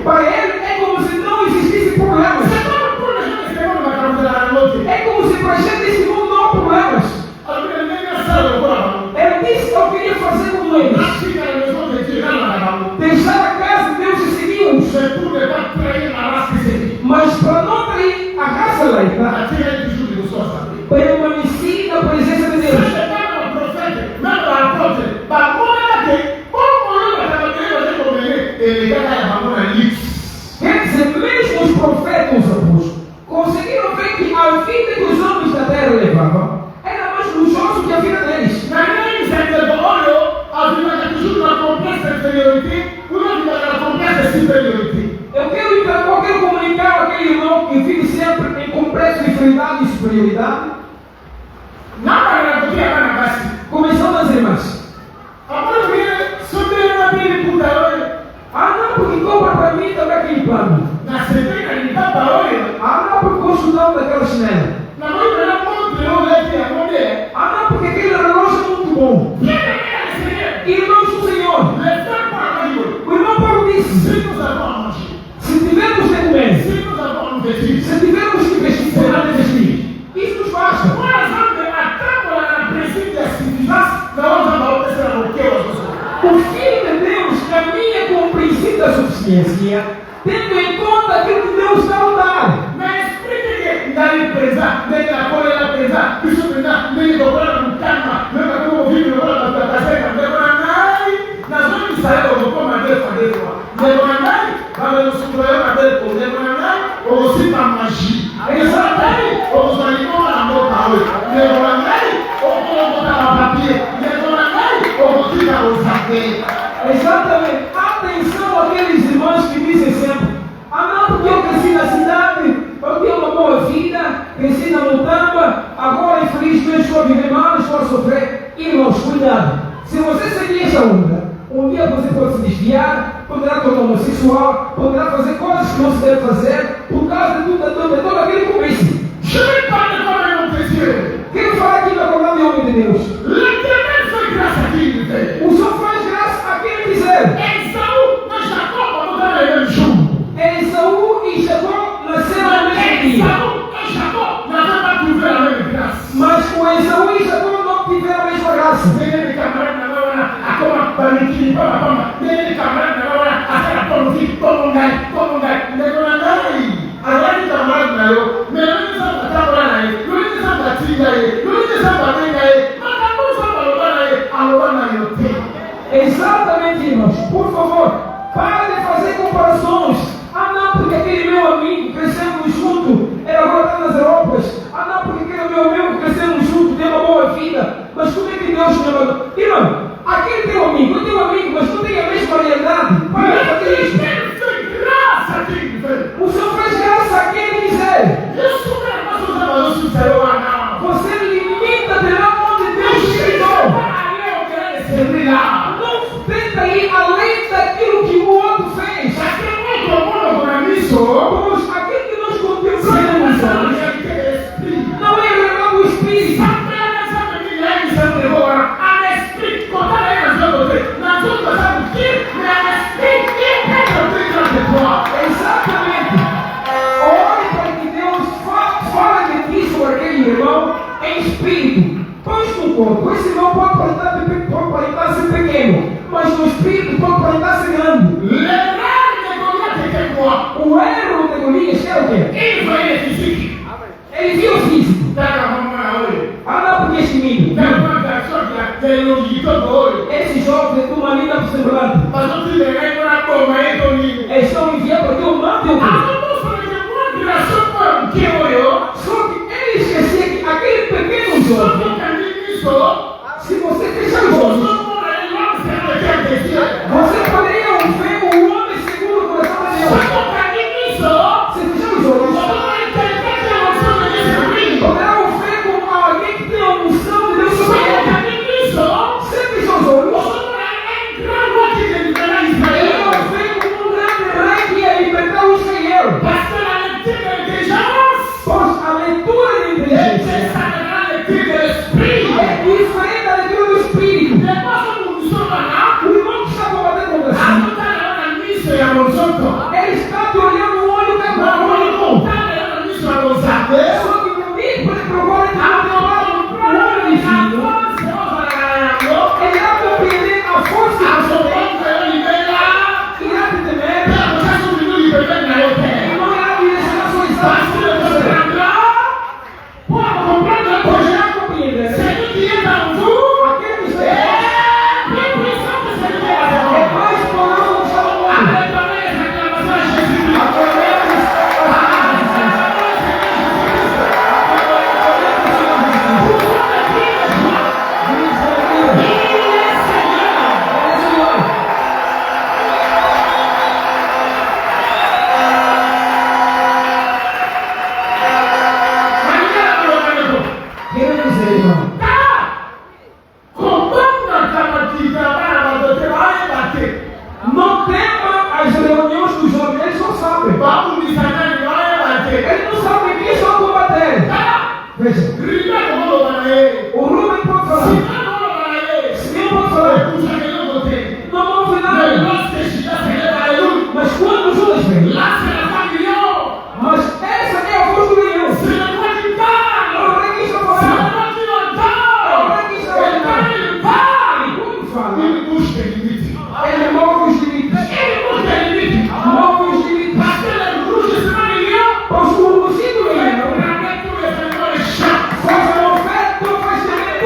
Para ele é como se não existisse problemas. É como se para a gente desse mundo não há problemas. Ele disse que eu queria fazer como eles. Deixar a casa de Deus e segui-los. Mas para não trair a raça eleita, permaneci na presença de Deus. Quer dizer, mesmo os profetas e os apóstolos conseguiram ver que a vida que os homens da terra levavam era mais luxuosa que a vida deles. Eu quero comunicar àquele irmão que vive sempre em complexo de inferioridade e superioridade. Começando as irmãs. Não, porque compra para mim também aquele plano. Não, porque vou estudar daquela chinela. Não, porque aquele relógio é muito bom. Irmãos do Senhor. O irmão Paulo disse: se tivermos de comer, se tivermos que vestir, será de vestir. Isso nos basta. O Filho de Deus caminha com o princípio da suficiência, tendo em conta aquilo que Deus está a dar. Exatamente. Atenção àqueles irmãos que dizem sempre: não, porque eu cresci na cidade, eu tenho uma boa vida, cresci na montanha, agora infelizmente estou a viver mal, estou a sofrer. Irmãos, cuidado. Se você seguir essa onda, um dia você pode se desviar, poderá tornar homossexual, poderá fazer coisas que não se deve fazer por causa de todo aquele começo. Quero falar aqui na palavra de homem de Deus. O Senhor faz graça a quem quiser. Esaú e Jacó nasceram no mesmo dia. Mas o Esaú e Jacó não tiveram a mesma graça. Exatamente, irmãos. Por favor, para de fazer comparações. Não, porque aquele meu amigo crescemos junto, ele agora está nas Europas. Não, porque aquele meu amigo crescemos junto, tem uma boa vida. Mas como é que Deus me mandou? Irmão, aquele teu amigo, é teu amigo, mas não tem a mesma realidade. Para de fazer isso. O Senhor faz graça a quem ele quiser. Você limita de lá onde Deus te criou. Não tenta ir além daquilo que o outro fez. Pois aquilo que nós contemplamos não é revelado o Espírito. Exatamente. Ore para que Deus fale de ti sobre aquele irmão em espírito. Pois no corpo, esse irmão pode aparentar ser pequeno, mas no espírito pode aparentar ser grande. O erro de Golias é o quê? Ele viu o físico. Não, porque este milho. Esse jovem tem uma linda por semblante. Eles estão enviados porque o manto é o quê? Só que ele esquecia que aquele pequeno jovem, se você fechar os olhos,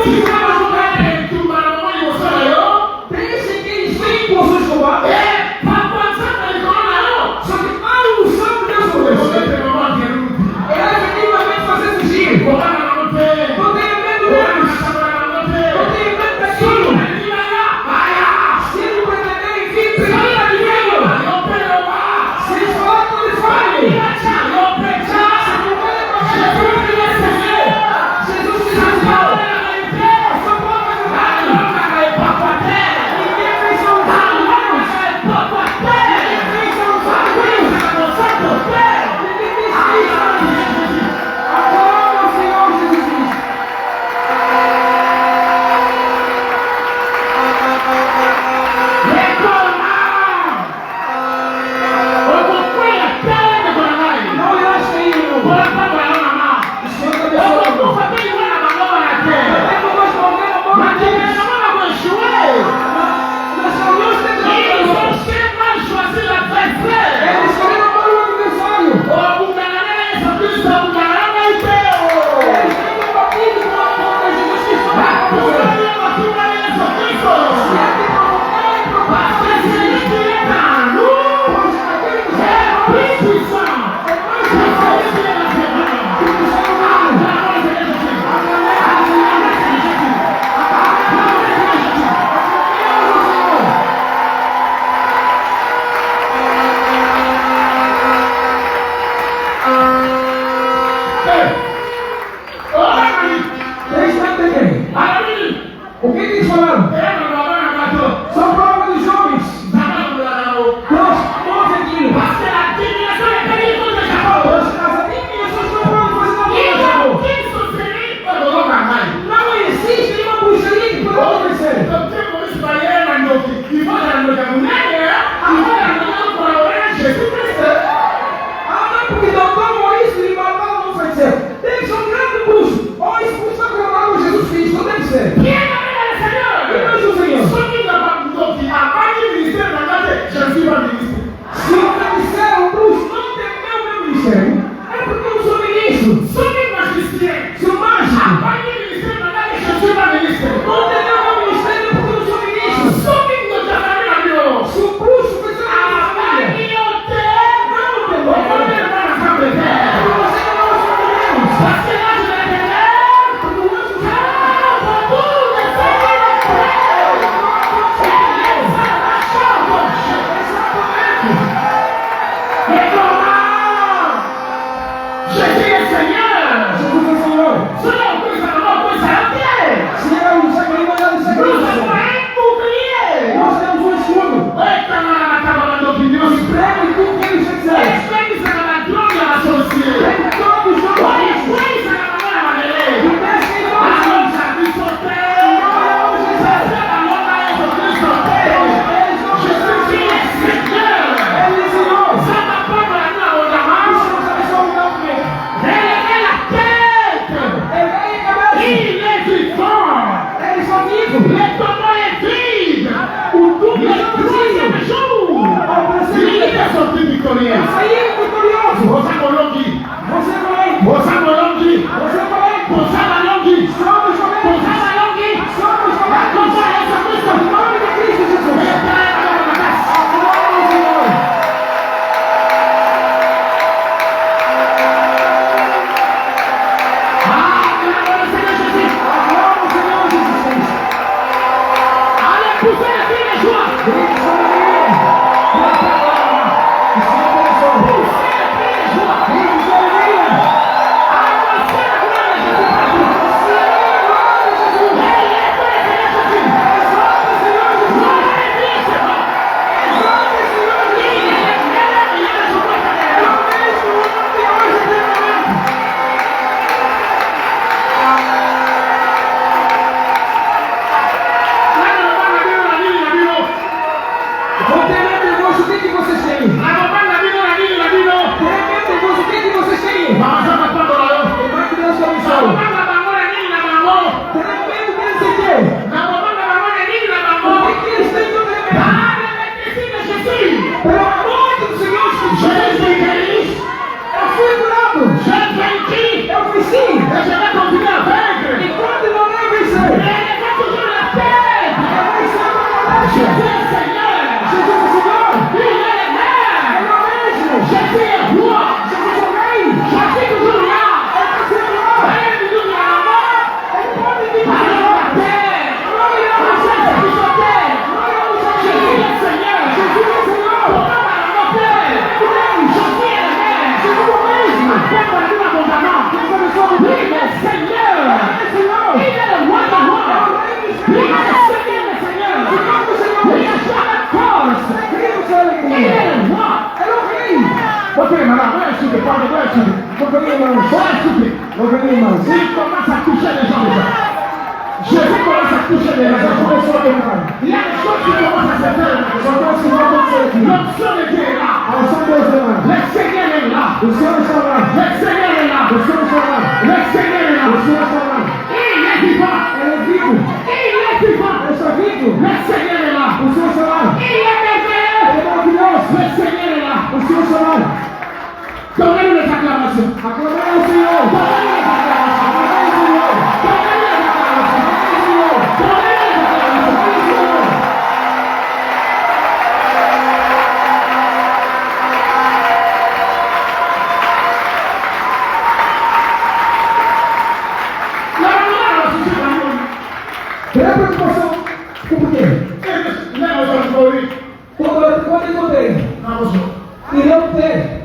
buscamos no Éden. Desde que eles têm poços com água. Só que a unção de Deus começou. Ela efetivamente fazer fugir. Não tenha medo deles. Não tenha medo daquilo. Se eles pretenderem vir, precisa de medo. Se eles falam, eles falem. Se não é para Jesus se desviou.
Il commence à toucher les gens déjà. Jésus commence à toucher les gens. Il y a des choses qui commencent à se faire. L'onction de Dieu est là. Le Seigneur est là. Le Seigneur est là. Le Seigneur est là. Il est vivant. Il est vivant. Le Seigneur est là. Il est merveilleux. Le Seigneur est là. Donnez-nous les acclamations. Donnez-nous les acclamations.
Qual é a preocupação? Por quê? Quando encontrei, e não tem.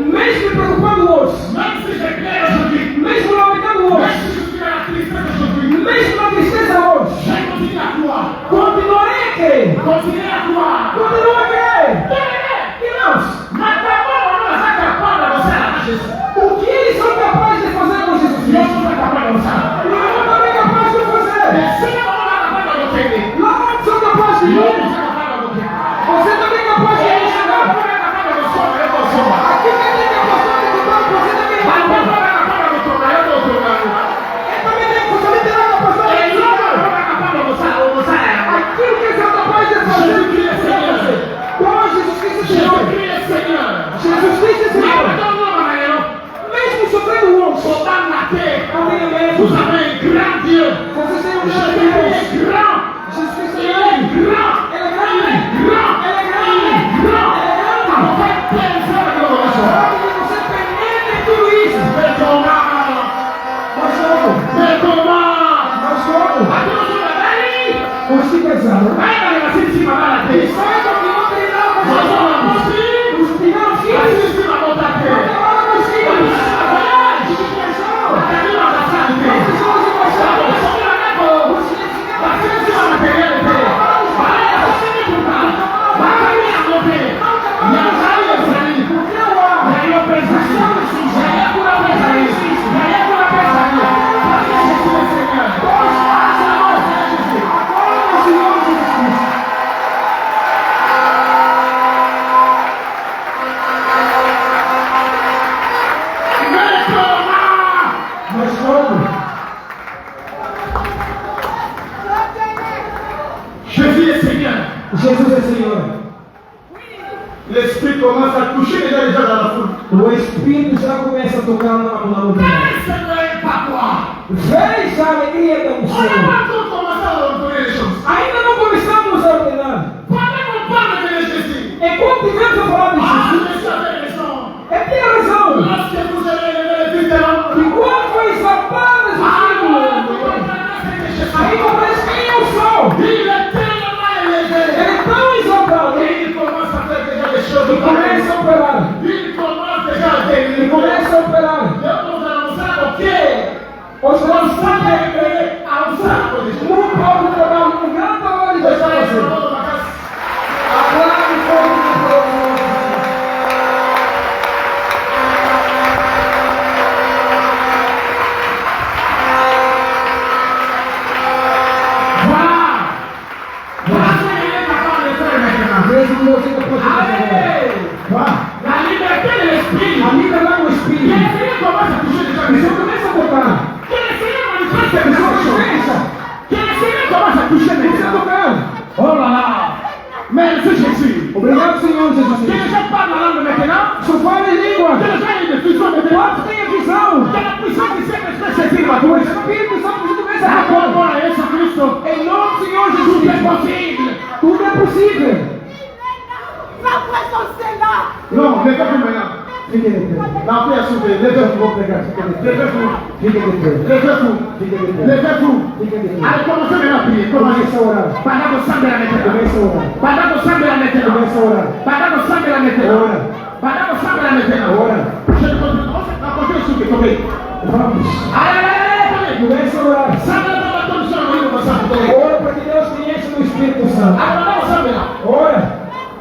Mesmo me preocupando hoje, mesmo lamentando hoje, mesmo na tristeza hoje, continuarei a crer. Continuo a crer. Irmãos, o que eles são capazes de fazer com Jesus Cristo? Eu também capaz de fazer. Lá onde são capazes de ir, você também é capaz de ir chegar. Aqui quem tem capacidade de contar, você também é capaz. Eu também tenho, você também terá capacidade de contar. Aquilo que eles são capazes de fazer, o que eles querem fazer. Qual é Jesus Cristo Senhor? Jesus Cristo Senhor. Mesmo sofrendo hoje, alguém mesmo.
Vous avez un grand Dieu.
Você tem um
Jésus
grande Deus.
est grand.
Jesus Cristo
Il
é
est
grande.
grand.
Ele é grande.
Grand.
Ele é grande.
Il est grand. Faites plaisir à Dieu.
Sabe que você penetra em tudo isso.
Mais comment?
Mas como?
Mais comment?
Mas como?
Attention, la Dali.
Os que casaram.
Vai dans les machines qui m'a mal à
E
tête.
saiba que não tem nada
Moi,
para
je
fazer.
m'en suis.
Os que não
La
filhos.
Dali, qui m'a monté à
Não
tête.
tem nada com os filhos. Os que casaram.
La Dali m'a passé à
As
tête.
pessoas
La
embaixadas.
Dali, qui m'a monté.
Os que ficaram.
La Dali, qui m'a monté à tête. Voilà, la Dali, qui m'a monté. La Dali, qui m'a monté. Il y a un Dali, il y a un Dali.
Porque eu amo.
Il y a un président. Il y a un pour la président. Il y a un pour la président. Parce que je suis le Seigneur. Ah, c'est la mort, c'est Jésus.
Agora é o Senhor Jesus Cristo.
Mais comment?
Mas como?
Jésus est Seigneur.
Jesus é Senhor.
L'Esprit commence à toucher les gens dans la foule.
O Espírito já começa a tocar na multidão.
Mais Seigneur est pas toi.
Veja a alegria da
On n'a
unção.
pas encore commencé à ordonner les choses.
Ainda não começamos a ordenar.
Pendant qu'on parle de Jésus,
Enquanto tivemos a falar de Jesus,
Jésus avait raison.
é tem razão.
Lorsque vous allez lever les fils de l'homme,
E quando foi exaltado esse
vous
Espírito,
comprenez que Jésus,
aí compreende quem eu sou.
il est tellement élevé.
Ele é tão exaltado
Et il commence à faire déjà des choses.
que começa a operar.
Il commence déjà à
Ele
guérir.
começa a operar.
Eu vou anunciar o quê?
Os
Nós
nossos
vamos ver ao saco de Jesus.
um povo trabalho, um grande trabalho de
Deixa eu
fazer.
ver uma casa.
Aplaude o povo de Deus.
Voilà ce qu'il est capable de faire maintenant.
Veja o meu Senhor pode fazer.
Allez!
Vá.
La liberté de l'esprit.
A liberdade do
Que
Espírito.
le Seigneur commence à toucher les gens.
O Senhor começa a tocar.
Que le Seigneur manifeste
O
quelque
Senhor
chose.
pensa.
Que le Seigneur commence à toucher les
Você
gens.
tocando.
Oh là là! Merci Jésus.
Obrigado, Senhor
Que
Jesus
les
Cristo.
gens parlent la langue maintenant.
Só fala em língua.
Que les gens aient des visions de Dieu.
Quantos têm a visão?
Que la puissance du Saint-Esprit s'exprime à
O
toi.
Espírito Santo começa a
À
tocar.
toi, à Jésus Christ.
Em nome do Senhor Jesus
Tout est
Cristo.
possible.
Tudo é possível.
Non, levez-vous maintenant.
Fiquem de pé.
La paix est sauvée. Levez-vous.
Vou pregar. Fiquem de pé.
Levez-vous.
Fiquem de pé.
Levez-vous.
Fiquem de pé.
Levez-vous.
Fiquem de pé.
Allez, commencez maintenant à prier. Commencez.
Começa a orar.
Pendant que semble la maintenant.
Começa a orar.
Pendant que semble la maintenant.
Começa a orar.
Pendant que semble la maintenant.
Ora.
Pendant que semble la maintenant.
Ora.
Je ne comprends pas. On continue sur le côté.
Vamos.
Allez, allez, allez.
Começa a orar.
Semble la maintenant. Nous sommes venus comme ça.
Ora para que Deus te enche do Espírito Santo.
Alors, maintenant, on semble là.
Ora.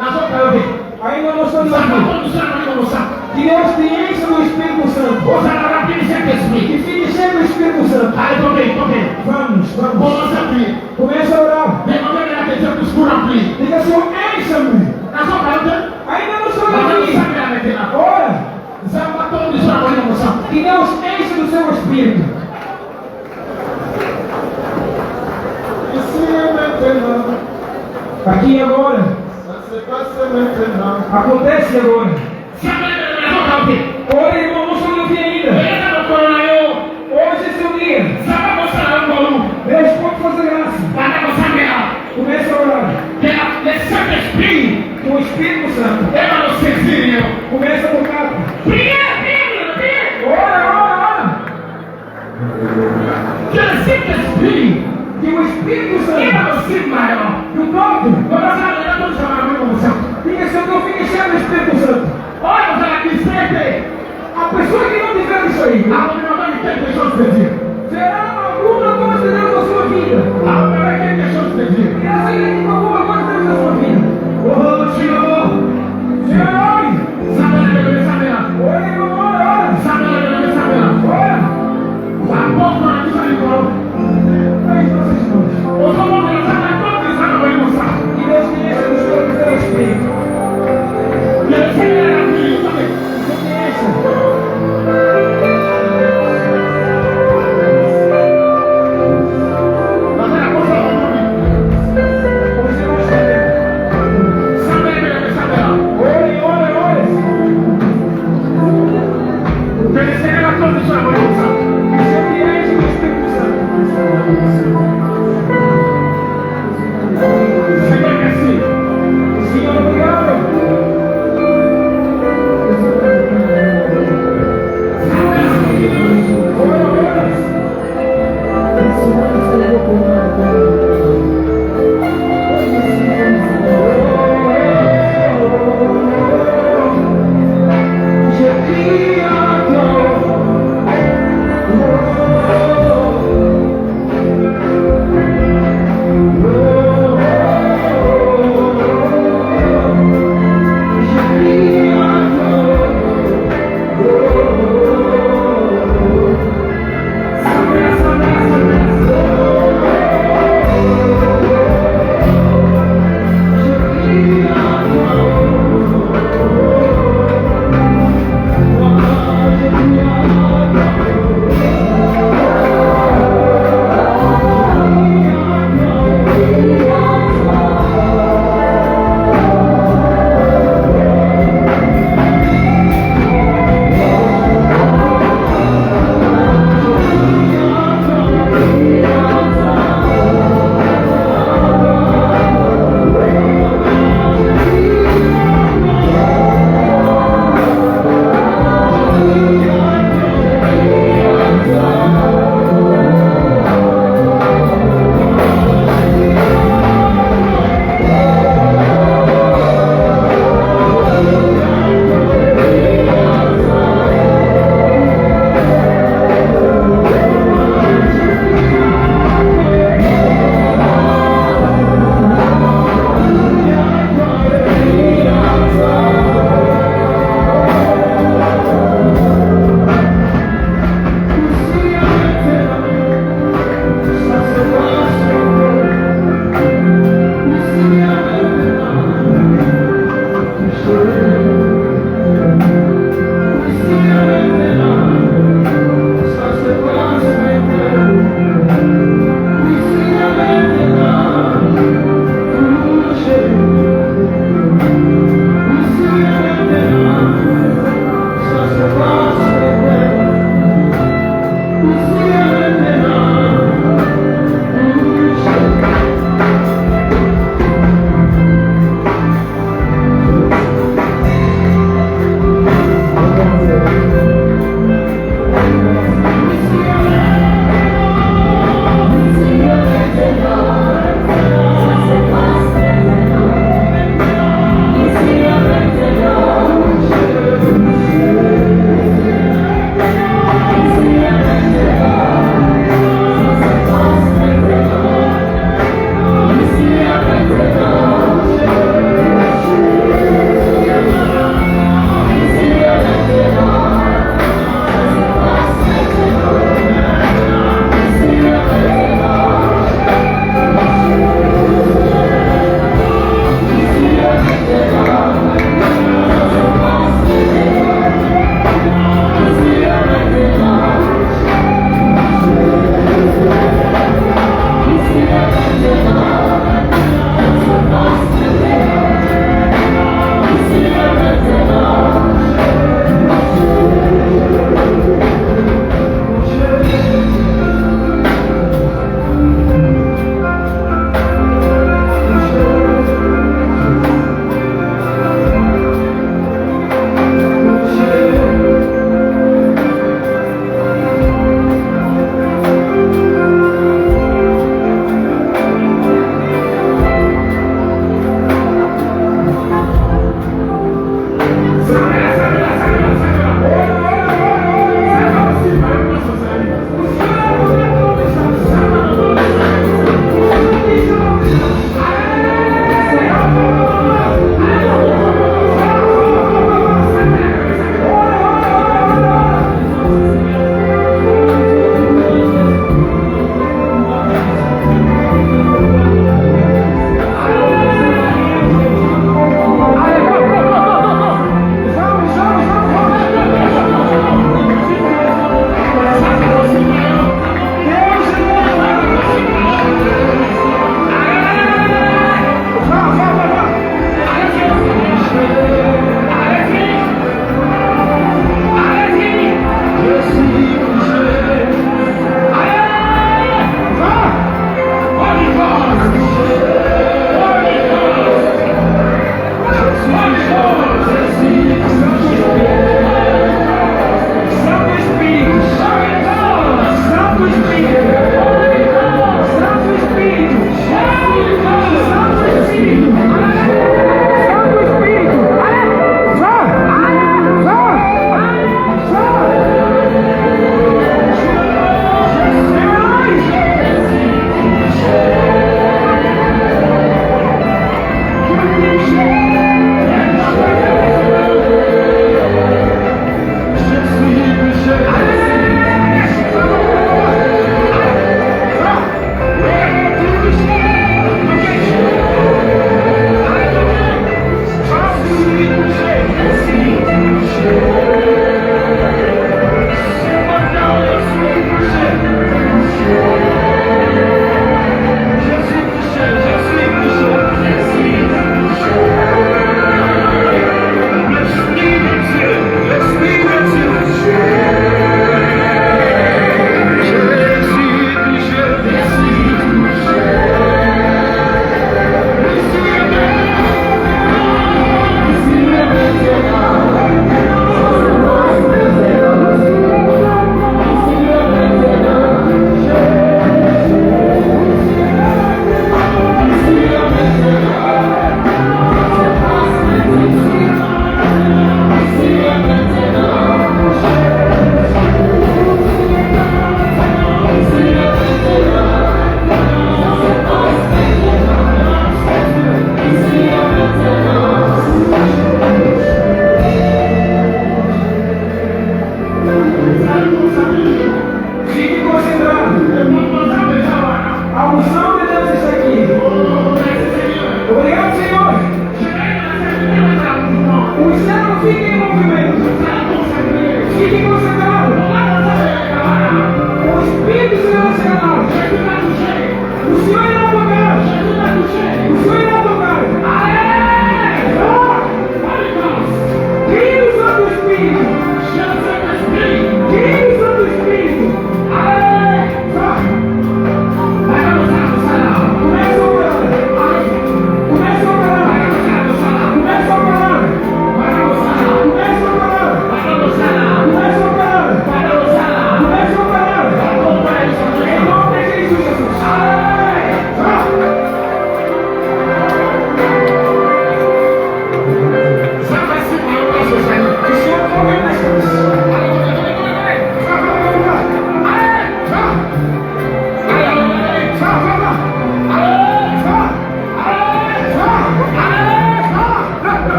Nós vamos para ouvir.
Ainda não estamos
Nous
aqui.
sommes venus comme ça.
Que Deus te enche do Espírito Santo.
On s'en a rappelé Remplis Saint-Esprit.
Que fique cheio do Espírito Santo.
Allez, toquez.
Vamos.
Commence à prier.
Comece a orar.
Demandez à Dieu pour se remplir.
Diga, Senhor, encha-me.
Dans son caractère,
Ainda não sou
la main
aqui.
sacrée avec la
Ora.
Zambaton de sua mãe no santo.
Que Deus enche do seu Espírito.
Ici et maintenant,
Aqui e agora.
ça se passe maintenant.
Acontece agora.
Hoje
Ora, irmão, não sou eu que ainda. Hoje é seu dia. Deus pode fazer graça. Comece a orar. Com o Espírito Santo. Comece a tocar. Ora. Que o Espírito Santo. Que o toque. Diga, Senhor, fique cheio do Espírito Santo. A pessoa que não tiver isso aí, será alguma coisa de Deus na sua vida. E essa aí tem alguma coisa de Deus na sua vida. Oh, Senhor. Ora, irmão, ora. Faz nossas mãos. Que Deus te encha do seu Espírito. Que te encha.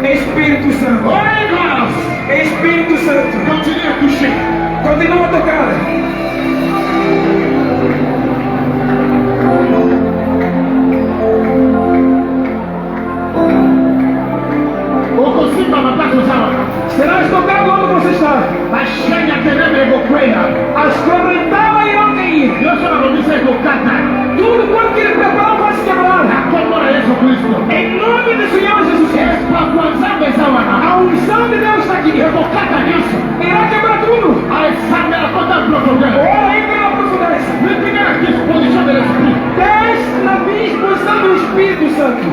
Espírito Santo.
Holy Ghost.
Espírito Santo.
Continue a toucher.
Continua a tocar. Serás tocado onde você está. As correntadas irão cair. Tudo quanto que ele preparou vai se quebrar. Em nome do Senhor Jesus Cristo. A unção de Deus está aqui. Irá quebrar tudo. Ora, entra na profundeza. Desce na disposição do Espírito Santo.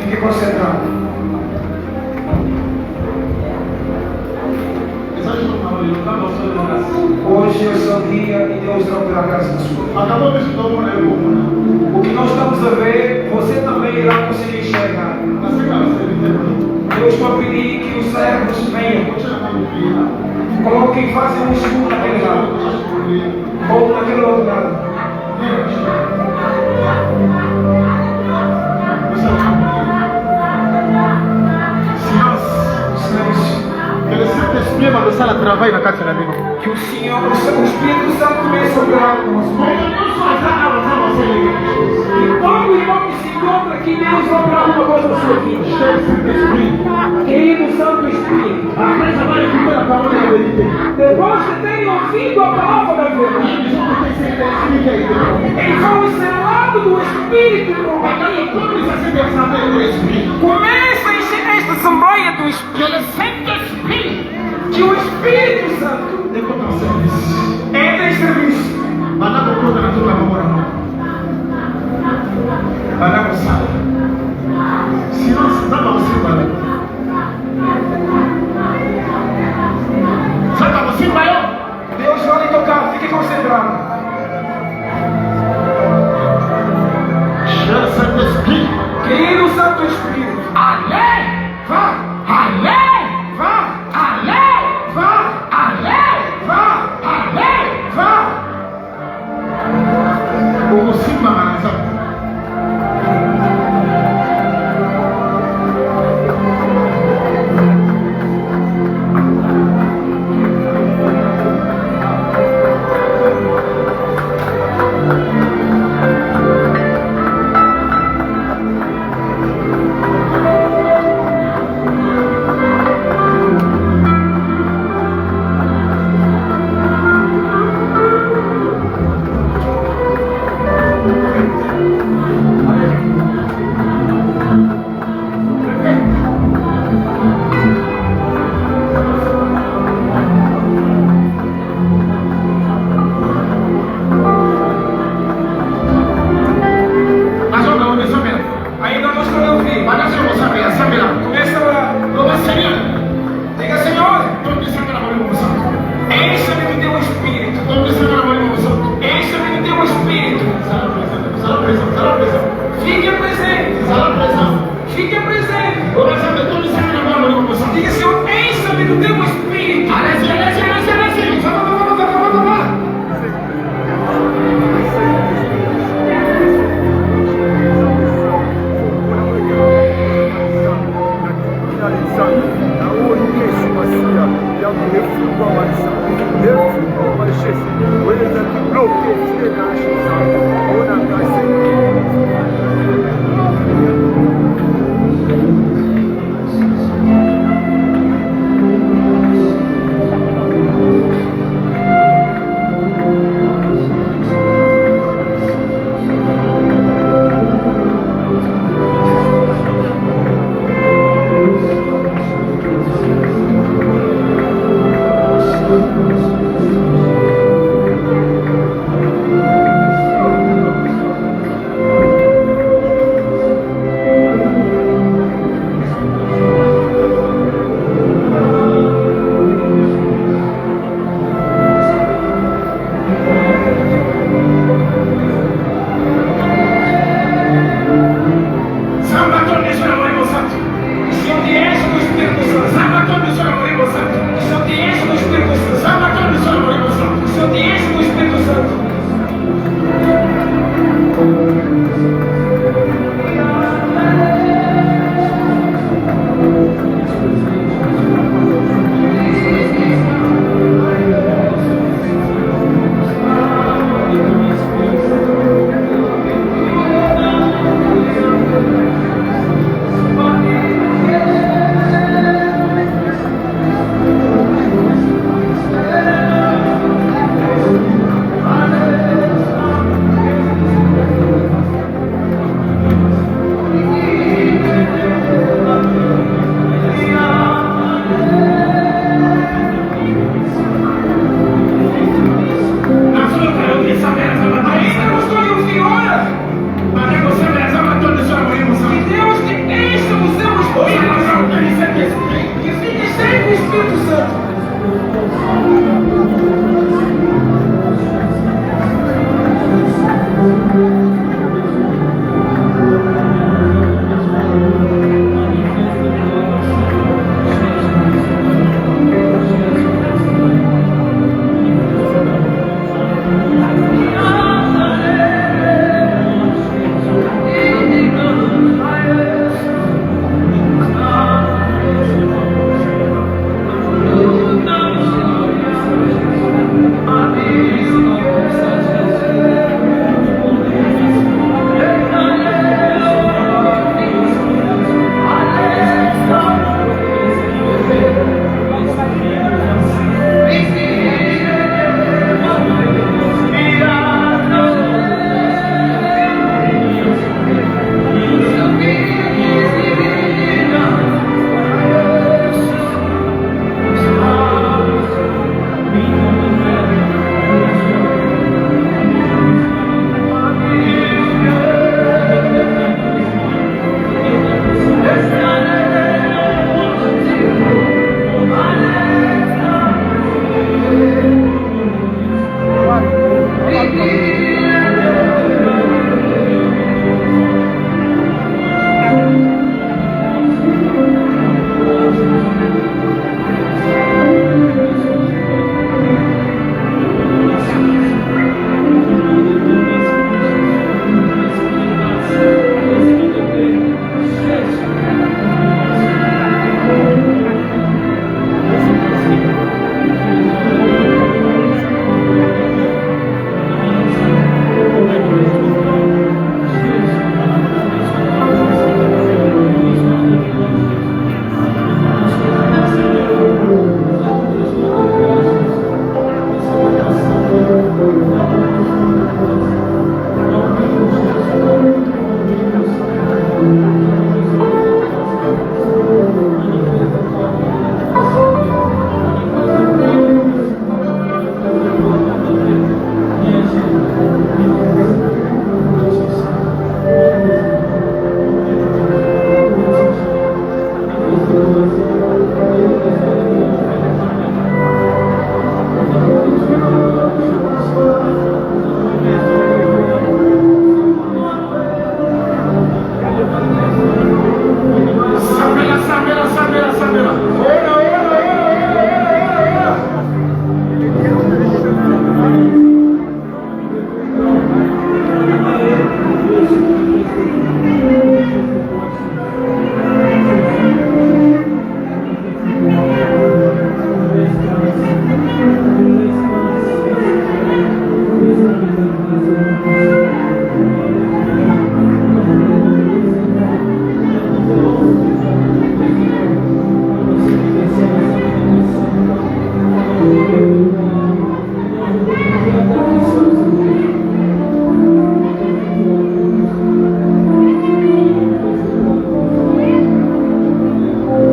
Fique concentrado. Hoje é o seu dia e Deus não terá graça na sua vida. O que nós estamos a ver, você também irá conseguir enxergar. Eu estou a pedir que os servos venham. Coloquem, façam um escudo naquele lado. Ou naquele outro lado. Que o Senhor, o Espírito Santo comece a operar conosco. E quando o irmão que se encontra aqui, Deus vai operar alguma coisa na sua vida. Querido Santo Espírito, depois que terem ouvido a palavra da verdade, eles vão ser lado do Espírito. Começa a encher esta assembleia do Espírito. Que o Espírito Santo entra em serviço. Deus vai lhe tocar, fique concentrado. Querido Santo Espírito, vá,
gospel.